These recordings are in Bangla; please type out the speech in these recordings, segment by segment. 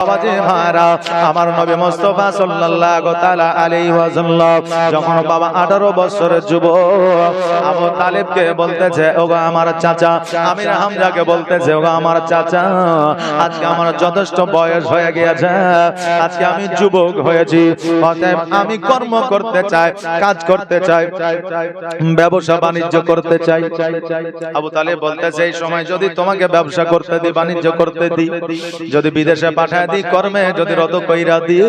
বাবাজি ভাইরা, আমার নবী মুস্তাফা সাল্লাল্লাহু তাআলা আলাইহি ওয়াসাল্লাম যখন বাবা 18 বছরের যুবক আবু তালিবকে বলতেছে, ওগো আমার চাচা, আমির হামজাকে বলতেছে, ওগো আমার চাচা, আজকে আমার যথেষ্ট বয়স হয়ে গিয়েছে, আজকে আমি যুবক হয়েছি, অতএব আমি কর্ম করতে চাই, কাজ করতে চাই, ব্যবসা বাণিজ্য করতে চাই। আবু তালিব বলতেছে, এই সময় যদি তোমাকে ব্যবসা করতে দিই, বাণিজ্য করতে দিই, যদি বিদেশে পাঠায় দিই, কর্মে যদি রত কইরা দিই,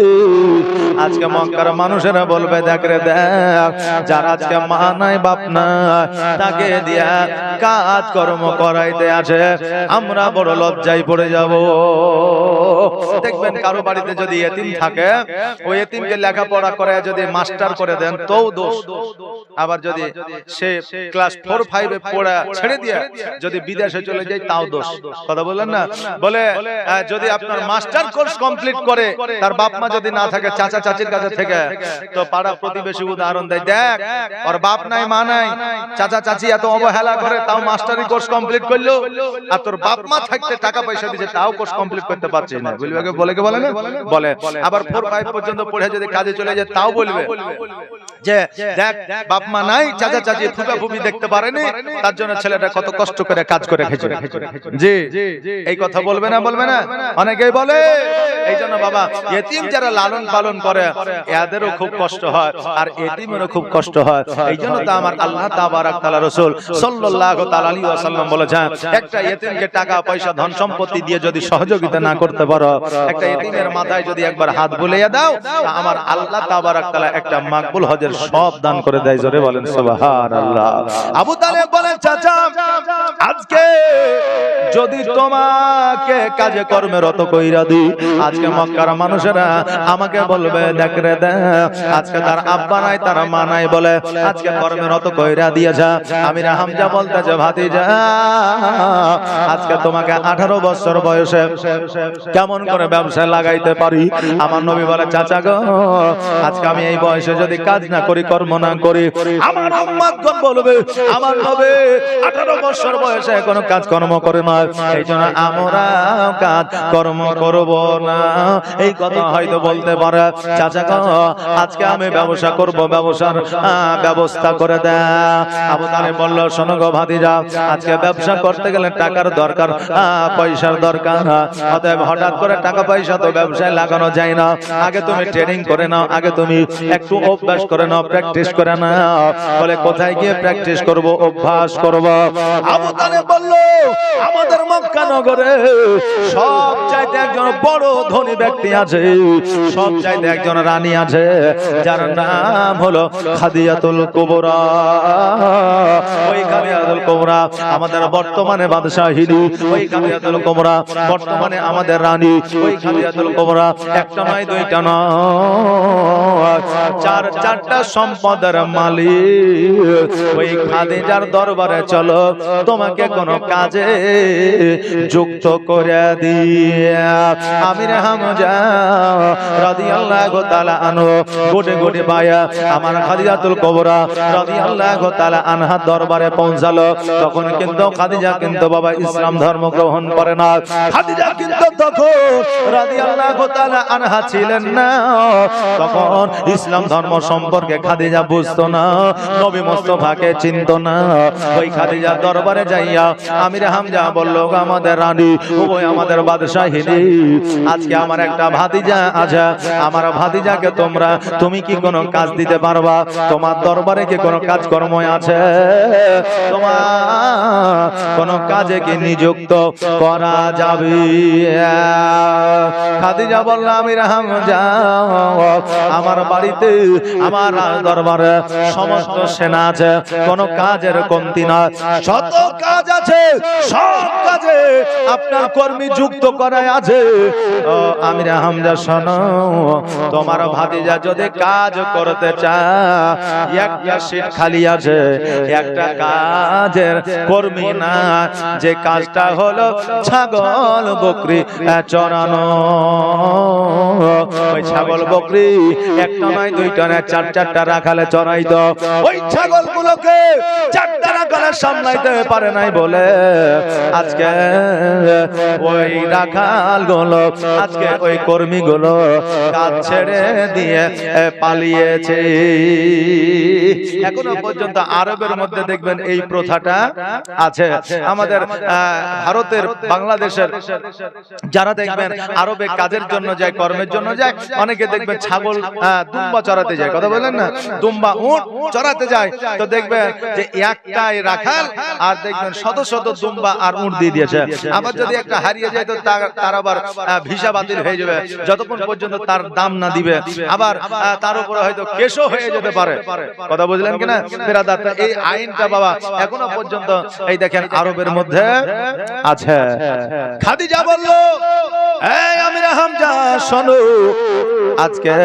আজকে মক্কার মানুষেরা বলবে, দেখ রে দেখ, যার আজকে মা নাই বাপ নাই, তাকে দিয়া কাজ কর্ম করাইতে আসে, আমরা বড় লজ্জায় পড়ে যাব। দেখবেন কারো বাড়িতে যদি এতিম থাকে, ওই এতিমকে লেখাপড়া করে যদি মাস্টার করে দেন তো দোষ, আবার যদি সে ক্লাস 4-5 এ পড়া ছেড়ে দিয়ে যদি বিদেশে চলে যায় তাও দোষ। কথা বললেন না? বলে যদি আপনার মাস্টার কোর্স কমপ্লিট করে, তার বাপ মা যদি না থাকে, চাচা চাচির কাছে থেকে, তো পাড়া প্রতিবেশী উদাহরণ দেয়, দেখ ওর বাপ নাই মা নাই, চাচা চাচি এত অবহেলা করে, তাও মাস্টারি কোর্স কমপ্লিট করলো, আর তোর বাপ মা থাকতে টাকা পয়সা দিচ্ছে, তাও কোর্স কমপ্লিট করতে পারছিস না। বলে কে বলে না? বলে। আবার 4-5 পর্যন্ত পড়ে যদি কাজে চলে যায়, তাও বলবে যে দেখ বাপ মা নাই, চাচা চাচি ফুফা ফুফি দেখতে পারেনি, তার জন্য ছেলেটা কত কষ্ট করে কাজ করে খেয়েছে। জি, এই কথা বলবে না? বলবে না? অনেকেই বলে। এই জন্য বাবা, এতিম যারা লালন পালন করে, এদেরও খুব কষ্ট হয়, আর এতিমেরও খুব কষ্ট হয়। এই জন্য তো আমার আল্লাহ তাবারাক তাআলা রাসূল সাল্লাল্লাহু তাআলা আলাইহি ওয়াসাল্লাম বলেছেন, একটা এতিমকে টাকা পয়সা ধন সম্পত্তি দিয়ে যদি সহযোগিতা না করতে পারো, একটা এতিমের মাথায় যদি একবার হাত বুলিয়ে দাও, আমার আল্লাহ তাবারাক তাআলা একটা মাকবুল হজের সব দান করে দেয়। জোরে বলেন সুবহানাল্লাহ। আবু তালেব বলেন, চাচা, আজকে যদি তোমাকে কাজে কর্মে রত কইরা দিই, আজকে মক্কার মানুষেরা আমাকে বলবে, দেখ রে দেখ, আজকে তার আব্বা নাই, তার মা নাই, বলে আজকে কর্মে রত কইরা দিয়েছে। আমির হামজা বলতেছে, ভাতিজা, আজকে তোমাকে 18 বছর বয়সে কেমন করে ব্যবসায় লাগাইতে পারি? আমার নবী বলে, চাচা গো, আজকে আমি এই বয়সে যদি কাজ না করি, কর্ম না করি, আমার উম্মতগণ বলবে আমার নবী 18 বছর বয়সে কোনো কাজ কর্ম করে না, এই জন্য আমরা কাজ কর্ম করব না। এই কথা হয়তো বলতে পারে, চাচা গো, আজকে আমি ব্যবসা করব, ব্যবসার ব্যবস্থা করে দেয়। আবু তালেব বলল, শোনো গো ভাতিজা, আজকে ব্যবসা করতে গেলে টাকার দরকার, পয়সার দরকার, অতএব হঠাৎ করে টাকা পয়সা তো ব্যবসায় লাগানো যায় না। আগে তুমি ট্রেনিং করে নাও, আগে তুমি একটু অভ্যাস করে নাও, প্র্যাকটিস করে নাও। বলে, কোথায় গিয়ে প্র্যাকটিস করব, অভ্যাস করব? আবু তালেব বলল, আমাদের মক্কা নগরে সব চাইতে একজন বড় ধনী ব্যক্তি আছে, সব চাইতে একজন রানী আছে, যার নাম হলো খাদিজাতুল কুবরা। ওই খাদিজাতুল কুবরা আমাদের বর্তমানে বাদশাহিনী, ওই খাদিজাতুল কুবরা বর্তমানে আমাদের রানী। ওই খাদিজাতুল কুবরা একটা নয়, দুইটা নয়, 4-4টা সম্পদের মালিক। ওই খাদিজার দরবারে চলো, তোমাকে কোন কাজে যুক্ত করে দিয়া। আমির হামজা রাদিয়াল্লাহু তাআলা আনহু গোটে গোটে পায়া আমার খাদিজাতুল কুবরা রাদিয়াল্লাহু তাআলা আনহা দরবারে পৌঁছালো। তখন কিন্তু খাদিজা কিন্তু বাবা ইসলাম ধর্ম গ্রহণ করে না। খাদিজা কিন্তু তখন রাদিয়াল্লাহু তাআলা আনহা ছিলেন না, তখন ইসলাম ধর্ম সম্পর্কে খাদিজা বুঝতো না, নবী মুস্তাফাকে চিনতো না। ওই খাদিজার দরবারে যাইয়া আমির হামজা বলল, আমাদের রানী, ওই আমাদের বাদশাহিনী, আজকে আমার একটা ভাতিজা আছে, আমার ভাতিজাকে তুমি কি কোনো কাজ দিতে পারবা? তোমার দরবারে কি কোনো কাজকর্ম আছে? তোমার কোনো কাজে কি নিযুক্ত করা যাবে? খাদিজা বলল, আমির হামজা, আমার বাড়িতে, আমার দরবারে সমস্ত সেনা আছে, কোনো কাজের কমতি না, শত কাজ আছে, সব কাজে আপনার কর্মী যুক্ত করাই আছে। আমির হামজা, শোনো, তোমার ভাতিজা যদি কাজ করতে চায়, একটা সিট খালি আছে, একটা কাজের কর্মী না, যে কাজটা হলো ছাগল বকরি চড়ানো। ওই ছাগল বকরি একটা নয় দুইটা নয় চার চারটা রাখালে চড়াইতো। ওই ছাগলগুলোকে চারটা রাখালে সামলাইতে পারে নাই বলে আজকে ওই রাখালগুলো, আজকে ওই কর্মীগুলো কাজ ছেড়ে দিয়ে পালিয়েছে। এখনো পর্যন্ত আরবের মধ্যে দেখবেন এই প্রথাটা আছে। আমাদের ভারতের, বাংলাদেশের যারা দেখবেন আরবে কাজের জন্য যায়, কর্মের জন্য যায়, অনেকে দেখবেন ছাগল দুম্বা চড়াতে যায়, কথা বলেন না, দুম্বা উট চড়াতে যায়। তো দেখবেন যে একটাই রাখাল আর দেখবেন শত শত দুম্বা আর উট দিয়ে দিয়েছে। আবার যদি একটা হারিয়ে যায় তো তার আবার ভিসা বাতিল হয়ে যাবে যতক্ষণ পর্যন্ত তার দাম না দিবে। আবার তার উপরে হয়তো কেসও হয়ে যেতে পারে, কথা বুঝলেন কিনা বিরাদার? এই আইনটা বাবা এখনো পর্যন্ত এই দেখেন আরবের মধ্যে আছে। খাদিজা বলল, এই আমির হামজা শোনো, আজকে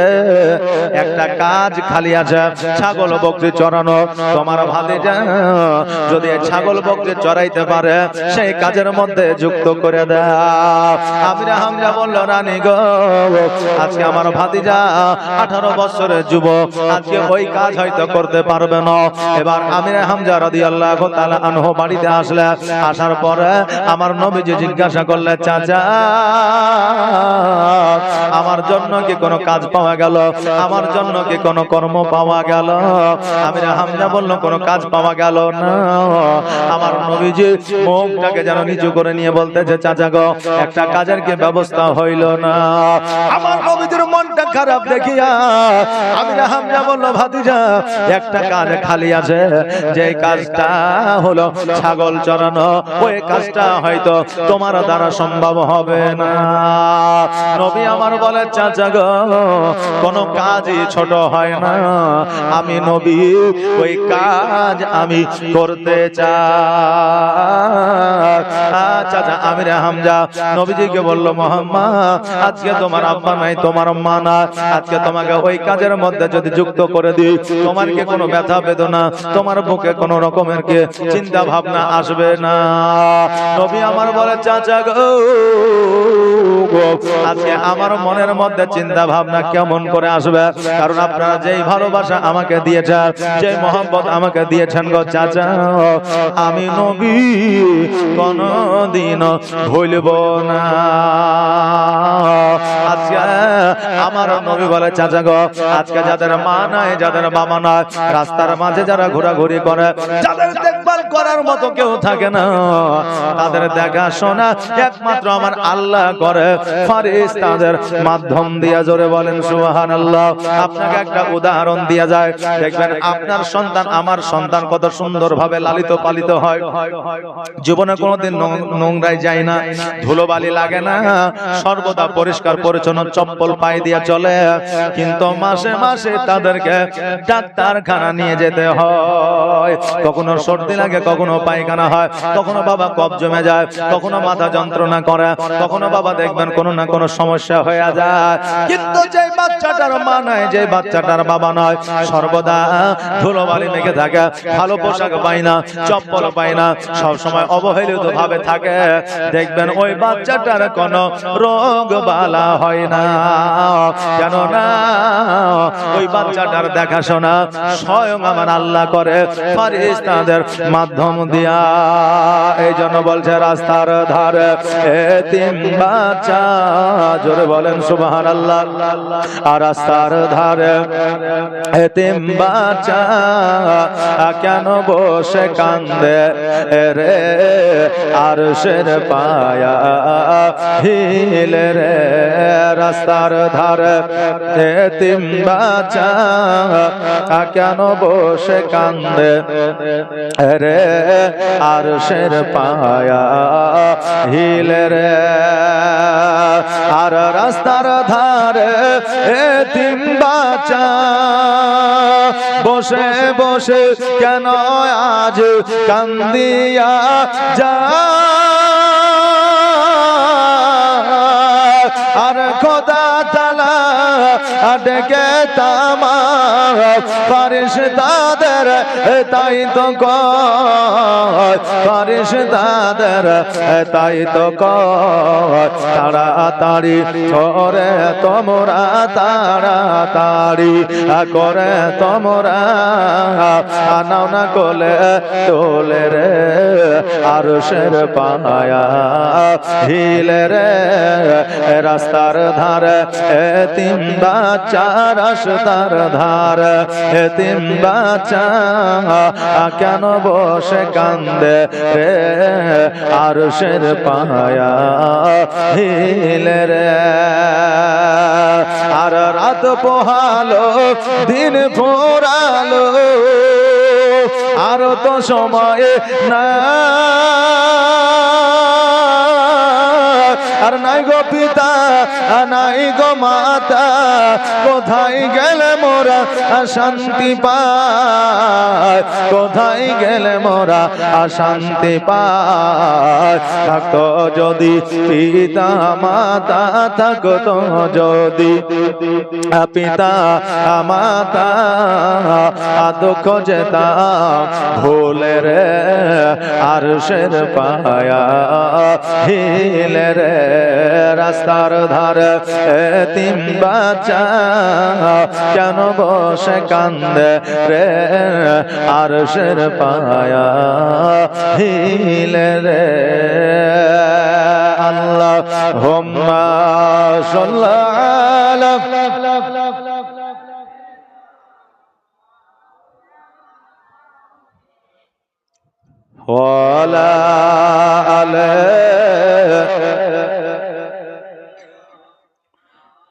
একটা কাজ খালি আছে, ছাগল বকরি চড়ানো। তোমার ভাতিজা যদি ছাগল বকরি চড়াইতে পারে সেই কাজের মধ্যে যুক্ত করে দাও। আমির হামজা বলল, রানী গো, আজকে আমার ভাতিজা 18 বছরের যুবক, আজকে ওই কাজ হয়তো করতে পারবে না। এবার আমির হামজা রাদিয়াল্লাহু তাআলা আনহু বাড়িতে আসলে, আসার পরে আমার নবীজি জিজ্ঞাসা করলে, চাচা আমার জন্য কি কোনো কাজ পাওয়া গেল? আমার জন্য কি কোনো কর্ম পাওয়া গেল? আমির হামজা বলল, কোনো কাজ পাওয়া গেল না। আমার নবীজি মুখটাকে যেন নিচু করে নিয়ে বলতেছে, চাচা গো, একটা কাজের কি ব্যবস্থা হইল না? আমার নবীজির মনটা খারাপ দেখিয়া আমির হামজা বলল, ভাতিজা একটা কাজ খালি আছে, যে কাজটা হলো ছাগল চড়ানো। ওই কাজটা হয়তো তোমার দ্বারা সম্ভব হবে না। নবী আমার বলে, চাচা গো, কোনো কাজই ছোট হয় না। আমি নবী, ওই কাজ আমি করতে চাই। চাচা আমির হামজা নবীজিকে বলল, মোহাম্মদ, আজকে তোমার আব্বা নাই, তোমার মা না, আজকে তোমাকে ওই কাজের মধ্যে যদি যুক্ত করে দিই, তোমার কি কোনো ব্যথা বেদনা, তোমার বুকে কোনো রকমের কি চিন্তা ভাবনা আসবে না? নবী আমার বলে, চাচা গো, আজকে আমার মনের মধ্যে চিন্তা ভাবনা কেমন করে আসবে? কারণ আপনারা যেই ভালোবাসা আমাকে দিয়েছেন, যে মোহাম্মত আমাকে দিয়েছেন গো চাচা, আমি নবী কোনদিন ভুলব না। আজকে আমার নবী বলে, চাচা গো, আজকে যাদের মা নাই, যাদের বাবা নাই, রাস্তার মাঝে যারা ঘোরাঘুরি করে, যাদের দেখভাল করার মতো কেউ থাকে না, তাদের দেখাশোনা একমাত্র আমার আল্লাহ করে ফেরেশতাদের মাধ্যম দিয়ে। জোরে বলেন সুবহানাল্লাহ। আপনাকে একটা উদাহরণ দিয়া যায়, দেখবেন আপনার সন্তান, আমার সন্তান কত সুন্দরভাবে লালিত পালিত হয়। জীবনে কোনোদিন নোংরায় যায় না, ধুলোবালি লাগে না, সর্বদা পরিষ্কার পরিচ্ছন্ন চপ্পল পায়ে দিয়ে চলে। কিন্তু মাসে মাসে তাদেরকে ডাক্তারখানা নিয়ে যেতে হয়। কখনো সর্দি লাগে, কখনো পায়খানা হয়, কখনো বাবা কফ জমে যায়, কখনো মাথা যন্ত্রণা করে, কখনো বাবা দেখবেন কোনো না কোনো সমস্যা হয়ে যায়। কিন্তু যে বাচ্চাটার মা নাই, যে বাচ্চাটার বাবা নয়, সর্বদা ধুলোবালি মেখে থাকে, ভালো পোশাক পায় না, চপ্পল পায় না, সবসময় অবহেলিত ভাবে থাকে, দেখবেন ওই বাচ্চাটার কোনো রোগ বালা হয় না। কেননা ওই বাচ্চাটার দেখাশোনা স্বয়ং আমার আল্লাহ করে ফেরেশতাদের মাধ্যম দিয়া। এই জন্য বলছে, রাস্তার ধারে এতিম বাচ্চা, জোরে বলেন সুবহানাল্লাহ। আর রাস্তার ধারে এতিম বাচ্চা কেন বসে কান্দে রে, আরশের পায়া হিলে রে। রাস্তার ধারে এতিম বাচ্চা কেন বসে কান্দে রে, আরশের পায়া হিলে রে। আর রাস্তার ধারে এতিম বাচ্চা বসে বসে কেন আজ কান্দিয়া যা, আর খোদা তাআলা ডেকে তামাম ফেরেশতাদের তাই তো কয় ফেরেশতাদের তাই তো কয় তাড়াতাড়ি করে তোমরা তাড়াতাড়ি করে তোমরা আনাও না কোলে তোলে রে আরশের পায়া হিলে রে রাস্তার ধারে এতিম বাচ্চা রাস্তার ধারে এতিম বাচ্চা কেন বসে কান্দে রে আরশের পায়া হিলে রে আর রাত পোহালো দিন ফুরালো আর তো সময় না আর নাই গো পিতা নাই গো মাতা কোথায় গেলে মোরা শান্তি পায় কোথায় গেলে মোরা শান্তি পায় থাকতো যদি পিতা মাতা থাকতো যদি পিতা মাতা দুঃখ যেতাম ভুলে রে আরশের পায়া হিলে রে রাস্তার ধারে এতিম বাচ্চা কেন বসে কান্দে রে আরশের পায়া হিলে রে আল্লাহুম্মা সাল্লি ওয়ালা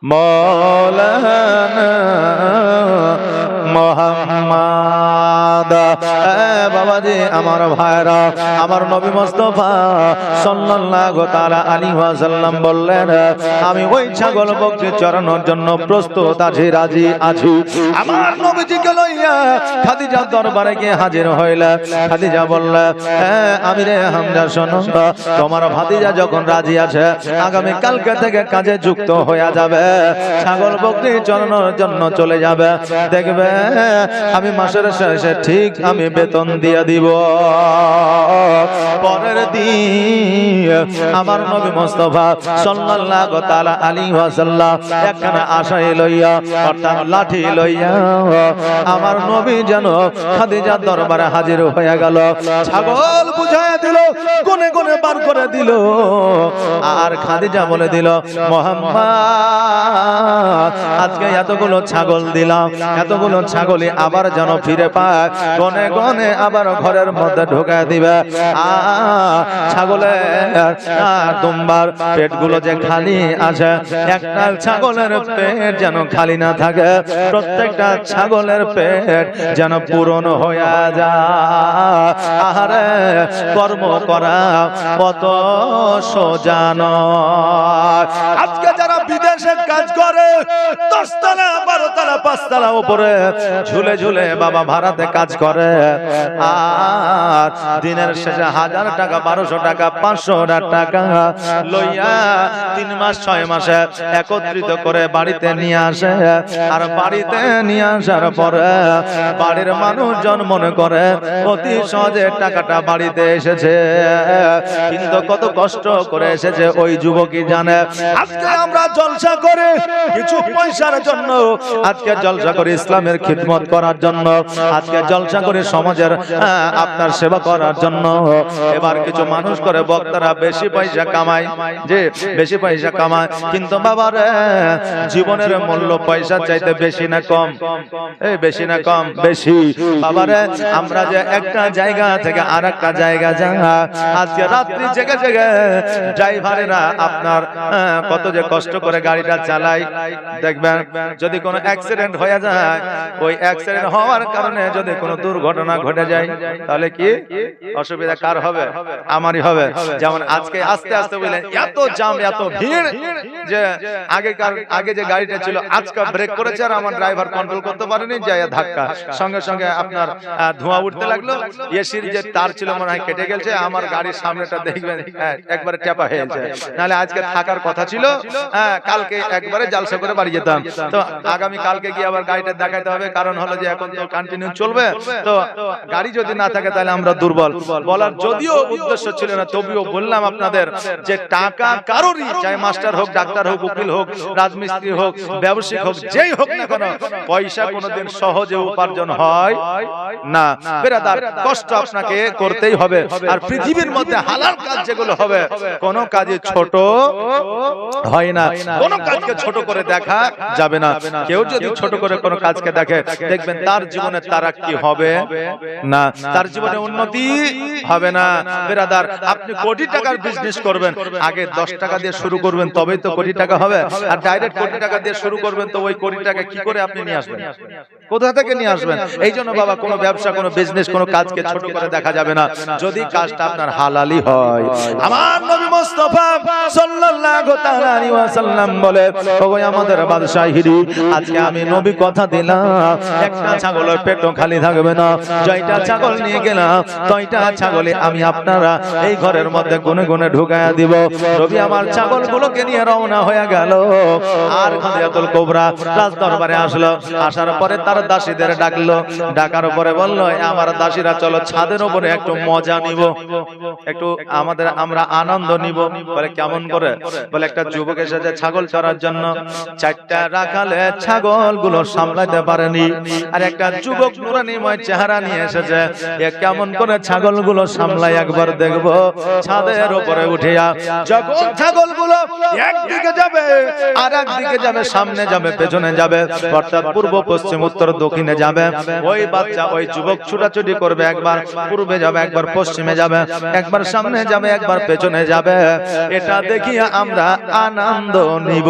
মৌলানা মুহাম্মদ বাবাজি আমার ভাইরা আমার নবী মুস্তাফা সাল্লাল্লাহু তাআলা আলাইহি ওয়াসাল্লাম বললেন আমি ওই ছাগল বকরি চড়ানোর জন্য প্রস্তুত আছি রাজি আছি আমার নবীজিকে লইয়া খাদিজার দরবারে গিয়ে হাজির হইলা খাদিজা বলল আমি রে হামজা শোনো তোমার ভাতিজা যখন রাজি আছে আগামী কালকে থেকে কাজে যুক্ত হয়ে যাবে ছাগল বকরি চড়ানোর জন্য চলে যাবে দেখবে আমি মাসের শেষে ঠিক আমি বেতন দিয়ে দিব পরের দিন আমার নবী মুস্তাফা সাল্লাল্লাহু তাআলা আলাইহি ওয়াসাল্লাম একখানা আশাই লইয়া অর্থাৎ লাঠি লইয়া আমার নবী যেন খাদিজার দরবারে হাজির হয়ে গেল ছাগল বুঝায় দিল কোনে কোনে বার করে দিল আর খাদিজা বলে দিল মুহাম্মদ আজকে এতগুলো ছাগল দিলাম এতগুলো ছাগলই আবার যেন ফিরে পায় গনে গনে আবার ঘরের মধ্যে ঢোকায় দিবে ছাগলের দুম্বার পেটগুলো যে খালি আছে একটা ছাগলের পেট যেন খালি না থাকে প্রত্যেকটা ছাগলের পেট যেন পূরণ হয়ে যায় আহারে কর্ম করা কত সোজা নয় আজকে যারা বিদেশে কাজ করে 10 তলা 12 তলা 5 তলা উপরে ঝুলে ঝুলে বাবা ভাড়াতে কাজ করে আর দিনের শেষে 1000 টাকা 1200 টাকা 500 টাকা লইয়া 3 মাস 6 মাসে একত্রিত করে বাড়িতে নিয়ে আসে আর বাড়িতে নিয়ে আসার পরে বাড়ির মানুষজন মনে করে অতি সহজে টাকাটা বাড়িতে এসেছে কিন্তু কত কষ্ট করে এসেছে ওই যুবকই জানে আজকে আমরা জলসা করে কিছু পয়সার জন্য আজকে জলসা করে ইসলামের খিদমত করার জন্য আজকে জলসা করে সমাজের আপনার সেবা করার জন্য এবার কিছু মানুষ করে বক্তারা বেশি পয়সা কামায় যে বেশি পয়সা কামায় কিন্তু বাবারে জীবনের মূল্য পয়সা চাইতে বেশি না কম এই বেশি না কম বেশি বাবারে আমরা যে একটা জায়গা থেকে আরেকটা জায়গা যাই আজকে রাত্রি জেগে জেগে ড্রাইভারেরা আপনার কত যে কষ্ট করে গাড়ি গাড়িটা চালাই, দেখবেন যদি কোনো অ্যাক্সিডেন্ট হয়ে যায়, ওই অ্যাক্সিডেন্ট হওয়ার কারণে যদি কোনো দুর্ঘটনা ঘটে যায়, তাহলে কি অসুবিধা কার হবে? আমারই হবে। যেমন আজকে আস্তে আস্তে বললেন এত জাম এত ভিড় যে আগে যে গাড়িটা ছিল আজকে ব্রেক করেছে আর আমার ড্রাইভার কন্ট্রোল করতে পারেনি, যায় ধাক্কা, সঙ্গে সঙ্গে আপনার ধোঁয়া উঠতে লাগলো, এসির যে তার ছিল মনে হয় কেটে গেছে, আমার গাড়ির সামনেটা দেখবেন একবারে টেপা হয়েছে। নাহলে আজকে থাকার কথা ছিল, কালকে একবারে জালসা করে বাড়ি যেতাম। তো আগামী কালকে গিয়ে আবার গাড়িটা দেখাতে হবে, কারণ হলো যে এখন তো কন্টিনিউ চলবে, তো গাড়ি যদি না থাকে তাহলে আমরা দুর্বল। বলার যদিও উদ্দেশ্য ছিল না, তবুও বললাম আপনাদের যে টাকা কারোরই, চাই মাস্টার হোক, ডাক্তার হোক, উকিল হোক, রাজমিস্ত্রি হোক, ব্যবসায়িক হোক, যেই হোক না কেন, পয়সা কোনোদিন সহজে উপার্জন হয় না। বেরাদার, কষ্ট আপনাকে করতেই হবে। আর পৃথিবীর মধ্যে হালাল কাজ যেগুলো হবে, কোন কাজে ছোট হয় না, কোন কাজকে ছোট করে দেখা যাবে না। কেউ যদি ছোট করে কোন কাজকে দেখে, দেখবেন তার জীবনে তারাক্কি হবে না, তার জীবনে উন্নতি হবে না। বেরাদার, আপনি কোটি টাকার বিজনেস করবেন, আগে 10 টাকা দিয়ে শুরু করবেন, তবেই তো কোটি টাকা হবে। আর ডাইরেক্ট কোটি টাকা দিয়ে শুরু করবেন, তো ওই কোটি টাকা কি করে আপনি নিয়ে আসবেন? কোথা থেকে নিয়ে আসবেন? এই জন্য বাবা, কোনো ব্যবসা, কোনো বিজনেস, কোনো কাজকে ছোট করে দেখা যাবে না, যদি কাজটা আপনার হালালি হয়। আমার নবী মুস্তাফা সাল্লাল্লাহু তাআলা আলাইহি ওয়াসাল্লাম বলে, ওগো আমাদের বাদশাহিরি, আজকে আমি নবী কথা দিলাম, একটা ছাগলের পেটও খালি থাকবে না, জয়টা ছাগল নিয়ে গেলাম, তয়টা ছাগলে আমি আপনারা এই ঘরের মধ্যে গুনে গুনে ঢুকায়া দিব। নবী আমার ছাগলগুলোকে নিয়ে রওনা হয়ে গেল। আর খাদিজাতুল কুবরা রাজ দরবারে আসলো, আসার পরে তার দাসীদের ডাকলো, ডাকার পরে বলল, আমার দাসীরা চলো ছাদের উপরে একটু মজা নিব, একটু আমরা আনন্দ নিব। বলে কেমন করে? বলে একটা যুবক এসেছে ছাগল চড়ার জন্য, 4টা রাখালে ছাগলগুলো সামলাতে পারেনি, আর একটা যুবক নুরানিময় চেহারা নিয়ে এসেছে, এ কেমন করে ছাগলগুলো সামলায় একবার দেখবো। ছাদের উপরে উঠিয়া যখন ছাগলগুলো একদিকে যাবে আর একদিকে যাবে, সামনে যাবে, পেছনে যাবে, অর্থাৎ পূর্ব পশ্চিম উত্তর দক্ষিণে যাবে, ওই বাচ্চা ওই যুবক ছুটাছুটি করবে, একবার পূর্বে যাবে, একবার পশ্চিমে যাবে, একবার সামনে যাবে, একবার পেছনে যাবে। এটা দেখিয়ে আমরা আনন্দ নিব।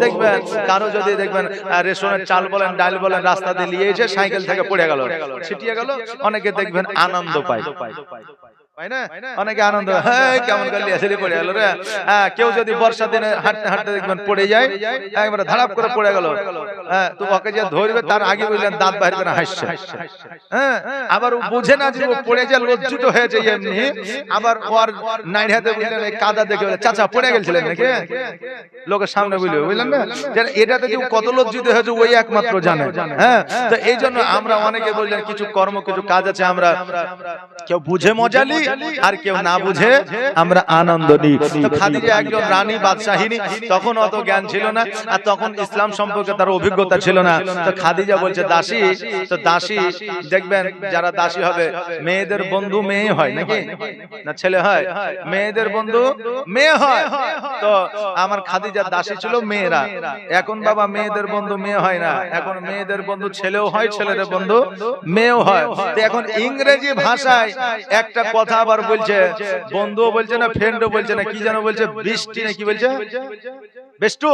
দেখবেন কারো যদি দেখবেন রেশনের চাল বলেন, ডাল বলেন, রাস্তা দিয়ে নিয়ে এসে সাইকেল থেকে পড়ে গেল, ছিটিয়ে গেল, অনেকে দেখবেন আনন্দ পায়, অনেকে আনন্দ, হ্যাঁ কেমন করলি আসলে পড়ে গেল রে। হ্যাঁ, কেউ যদি বর্ষা দিনে হাঁটতে হাঁটতে দেখবেন পড়ে যায়, একবারে ধারাপ করে পড়ে গেল, হ্যাঁ, তো ওকে যে ধরবে তার আগে বললেন দাঁত বাইরে করে হাসছে, হ্যাঁ, আবার বুঝে না যে ও পড়ে যায়, লজ্জিত হয়েছে এমনি, আবার ওর নাইট হাতে বুঝলেন এই কাদা দেখে চাচা পড়ে গেছিলেন নাকি, লোকের সামনে বুঝলেন না, এটাতে যে কত লজ্জিত হয়েছে ওই একমাত্র জানে। হ্যাঁ, তো এই জন্য আমরা অনেকে বললেন কিছু কর্ম, কিছু কাজ আছে, আমরা কেউ বুঝে মজা নিই আর কেউ না বুঝে আমরা আনন্দ নিই। তো খাদিজা একজন রানী, বাদশাহিনী, তখন অত জ্ঞান ছিল না, আর তখন ইসলাম সম্পর্কে তার অভিজ্ঞতা ছিল না। তো খাদিজা বলছে দাসী, তো দাসী দেখবেন যারা দাসী হবে, মেয়েদের বন্ধু মেয়ে হয় নাকি না ছেলে হয়? মেয়েদের বন্ধু মেয়ে হয়। তো আমার খাদিজার দাসী ছিল মেয়েরা। এখন বাবা মেয়েদের বন্ধু মেয়ে হয় না, এখন মেয়েদের বন্ধু ছেলেও হয়, ছেলেদের বন্ধু মেয়েও হয়। তো এখন ইংরেজি ভাষায় একটা কথা আবার বলছে, বন্ধুও বলছে না, ফ্রেন্ডও বলছে না, কি যেন বলছে, বৃষ্টি না কি বলছে, বেস্টু,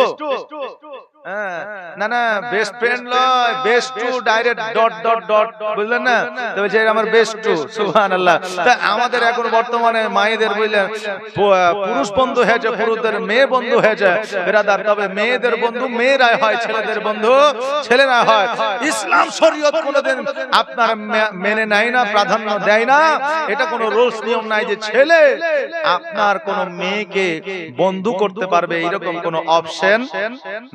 না না বেস্ট ফ্রেন্ড নয়, বেস্টু ডাইরেক্ট ডট ডট ডট, বুঝলেন না? তো বলছে আমার বেস্টু, সুবহানাল্লাহ। তা আমাদের এখন বর্তমানে মায়েদের বুঝলেন পুরুষ বন্ধু হয়েছে, পুরুষদের মেয়ে বন্ধু হয়েছে বেরাদার। তবে মেয়েদের বন্ধু মেয়েরা হয়, ছেলেদের বন্ধু ছেলেরা হয়। ইসলাম শরীয়ত কোনোদিন আপনার মেনে নেয় না, প্রাধান্য দেয় না। এটা কোনো রুলস নিয়ম নাই যে ছেলে আপনার কোন মেয়েকে বন্ধু করতে পারবে, এরকম কোনো অপশন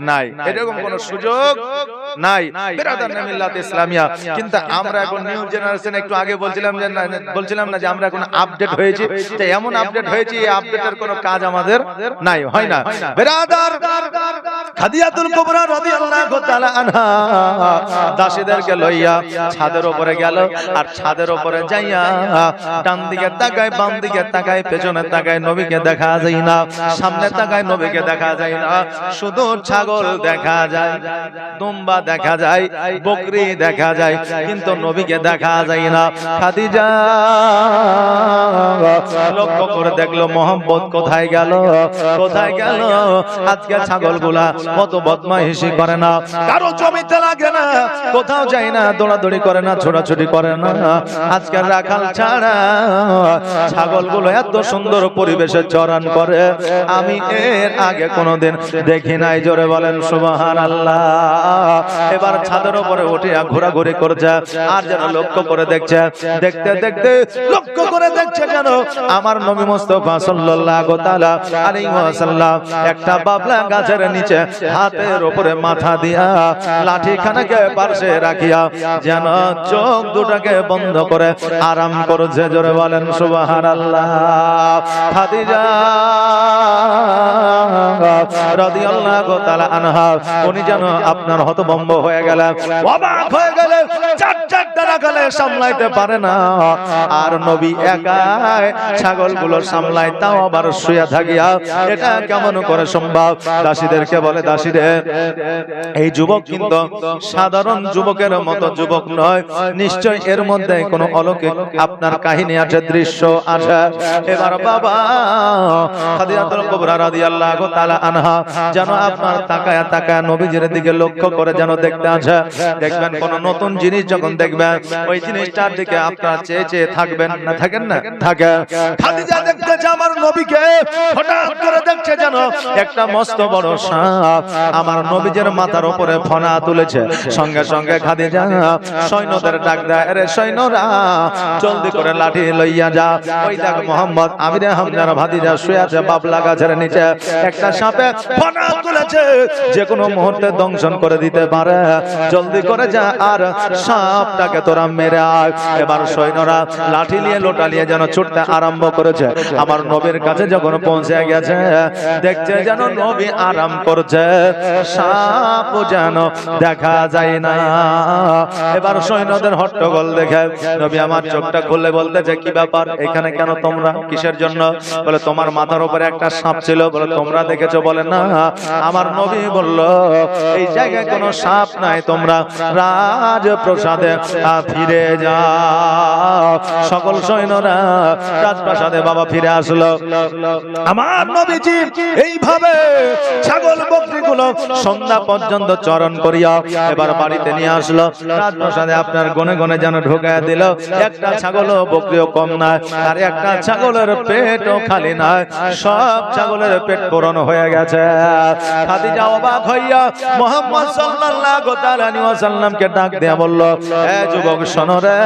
নাই, এরকম কোন সুযোগ নাই বেরাদার মিল্লাত ইসলামিয়া। কিন্তু আমরা এখন নিউ জেনারেশন, একটু আগে বলছিলাম না যে আমরা এখন আপডেট হয়েছি, তো এমন আপডেট হয়েছি, এই আপডেটের কোনো কাজ আমাদের নাই, হয় না বেরাদার। খাদিজাতুল কুবরা রাদিয়াল্লাহু তাআলা আনহা দাসীদেরকে লইয়া ছাদের উপরে গেল, আর ছাদের উপরে যাইয়া ডান দিকে তাকায়, বাম দিকে তাকায়, পেছনে তাকায়, নবীকে দেখা যায় না, সামনে তাকায়, নবীকে দেখা যায় না, শুধু ছাগল দেখা যায়, দুম্বা দেখা যায়, বকরি দেখা যায়, কিন্তু নবীকে দেখা যায় না। খাদিজা লক্ষ্য করে দেখলো মোহাম্মদ কোথায় গেল, কোথায় গেল। আজকে ছাগলগুলা কত বদমাইশি করে না, কারো জমিতে লাগে না, কোথাও যায় না, দৌড়াদৌড়ি করে না, ছোটাছুটি করে না। আজকে রাখাল ছাড়া ছাগলগুলো এত সুন্দর পরিবেশে চরান করে আমি এর আগে কোনোদিন দেখি নাই। জোরে বলেন সুবহানাল্লাহ। এবার ছাদের উপরে উঠিয়া ঘোরাঘুরি করছে, আর যেন লক্ষ্য করে দেখছে, দেখতে দেখতে লক্ষ্য করে দেখছে যেন আমার নবী মুস্তাফা সাল্লাল্লাহু তাআলা আলাইহি ওয়াসাল্লাম একটা বাবলা গাছের নিচে হাতের উপরে মাথা দিয়া লাঠিখানাকে পাশে রাখিয়া যেন চোখ দুটাকে বন্ধ করে আরাম করছে। জোরে বলেন সুবহানাল্লাহ। খাদিজা রাদিয়াল্লাহু তাআলা আনহা উনি যেন আপনার হতভম্ব হয়ে গেলেন, অবাক হয়ে গেলেন, চারটা রাখালে সামলাইতে পারে না, আর নবী একাই ছাগলগুলো সামলায়, তাও আবার শুয়ে থাকিয়া। এটা কেমন করে সম্ভব? দাসীদেরকে বলে, দাসীরে এই যুবক কিন্তু সাধারণ যুবকের মতো যুবক নয়, নিশ্চয় এর মধ্যে কোনো অলৌকিক আপনার কাহিনী আছে, দৃশ্য আছে। এবার বাবা খাদিজাতুল কুবরা রাদিয়াল্লাহু তাআলা আনহা যেন আপনার তাকায়া তাকায়া নবীজির দিকে লক্ষ্য করে যেন দেখতে আছে। দেখবেন কোন নতুন জিনিস যখন দেখবেন ওই জিনিসটার দিকে আপনারা চেয়ে চেয়ে থাকবেন না, থাকেন না? থাকে। খাদিজা দেখতেছে আমার নবীকে, হঠাৎ করে দেখছে যেন একটা মস্ত বড় সাপ আমার নবীজির মাথার উপরে ফনা তুলেছে। সঙ্গে সঙ্গে খাদিজা সৈন্যদের ডাক দেয়, আরে সৈন্যরা জলদি করে লাঠি লইয়া যা, ওই দেখ মোহাম্মদ আমিরে হামজার ভাতিজা শুয়ে আছে বাবলা গাছের নিচে, একটা সাপে ফনা তুলেছে, যে কোনো মুহূর্তে দংশন করে দিতে পারে, জলদি করে যা আর সাপটাকে তোরা মেরে আয়। এবার সৈন্যরা লাঠি নিয়ে লোটা নিয়ে যেন ছুটতে আরম্ভ করেছে। আমার নবীর কাছে যখন পৌঁছে গেছে, দেখছে যেন নবী আরাম করছে, সাপ যেন দেখা যায় না। এবার সৈন্যদের হট্টগোল দেখে নবী আমার চোখটা খুললে বলতেছে, কি ব্যাপার, এখানে কেন তোমরা, কিসের জন্য? বলে তোমার মাথার উপরে একটা সাপ ছিল। বলে তোমরা দেখেছো? বলে না। আমার নবী বলল, এই জায়গায় কোনো সাপ নাই, তোমরা রাজপ্রাসাদে ফিরে যাও। সকল সৈন্যরা রাজপ্রাসাদে বাবা ফিরে আসলো। আমার নবীজি এইভাবে ছাগল বকরিগুলো সন্ধ্যা পর্যন্ত চরণ করিয়া এবার বাড়িতে নিয়ে আসলো। রাজপ্রাসাদে আপনার গনে গনে যেন ঢোকায় দিল। একটা ছাগল বকরিও কম না, আর একটা ছাগলের পেটও খালি না, সব ছাগলের পেট পূরণ হয়ে গেছে। খাদিজা অবাক হইয়া মুহাম্মদ সাল্লাল্লাহু তাআলা আলাইহি ওয়াসাল্লামকে ডাক দিয়া বলল, এ যুবক শোনো রে,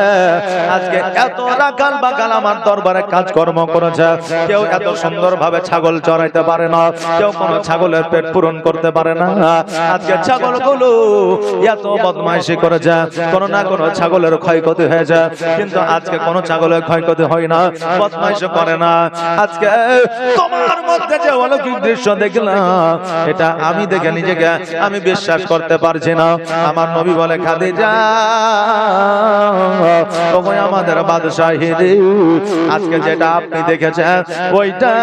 আজকে এত রাখাল বাগাল আমার দরবারে কাজকর্ম করেছে, কেউ এত সুন্দরভাবে ছাগল চড়াইতে পারে না, কেউ কোনো ছাগলের পেট পূরণ করতে পারে না। আজকে ছাগলগুলো এত বদমাইশি করেছে, কোনো না কোনো ছাগলের ক্ষয়ক্ষতি হয়েছে, কিন্তু আজকে কোনো ছাগলের ক্ষয়ক্ষতি হয় না, বদমাইশি করে না। আজকে তোমার মধ্যে যে অলৌকিক দৃশ্য দেখলাম, এটা আমি দেখে নিজেকে আমি বিশ্বাস করতে পারছি না। আমার নবী বলে, খাদিজা ওই আমাদের বাদশাহী, আজকে যেটা আপনি দেখেছেন ওইটা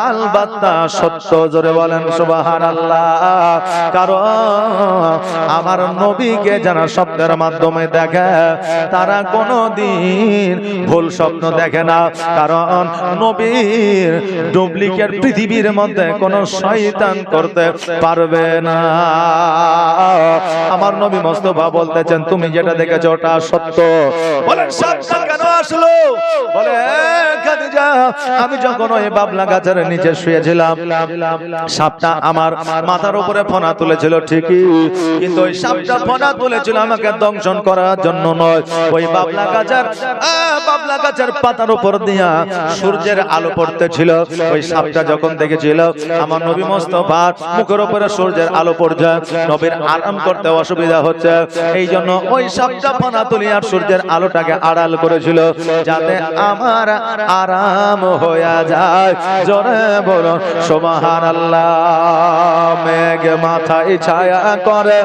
আলবাত্তা সত্য। জোরে বলেন সুবহানাল্লাহ। কারণ আমার নবীকে যারা স্বপ্নের মাধ্যমে দেখে তারা কোনোদিন ভুল স্বপ্ন দেখে না, কারণ নবীর ডুপ্লিকেট পৃথিবীর মধ্যে কোনো শয়তান করতে পারবে না। আমার নবী মুস্তাফা বলতেছেন, তুমি যেটা দেখেছো ওটা সত্য। বলেন সাপটা কেন আসলো? বলে খাদিজা, আমি যখন ওই বাবলা গাছের নিচে শুয়েছিলাম, সাপটা আমার মাথার উপরে ফনা তুলেছিল ঠিকই, কিন্তু ওই সাপটা ফনা তুলেছিল আমাকে দংশন করার জন্য নয়। ওই বাবলা গাছের পাতার উপর দিয়া সূর্যের আলো পড়তেছিল। ওই সাপটা যখন দেখেছিল আমার নবী মুস্তাফার মুখের উপরে সূর্যের আলো পড়ছে, নবীর আরাম করতে অসুবিধা হচ্ছে, এই জন্য ওই সাপটা ফনা তুলিয়া সূর্যের আলোটাকে আড়াল করেছিল, যাতে আমার আরাম হয়ে যায়। জোরে বলো সুবহানাল্লাহ। মেঘ মেঘ মাথায় ছায়া করে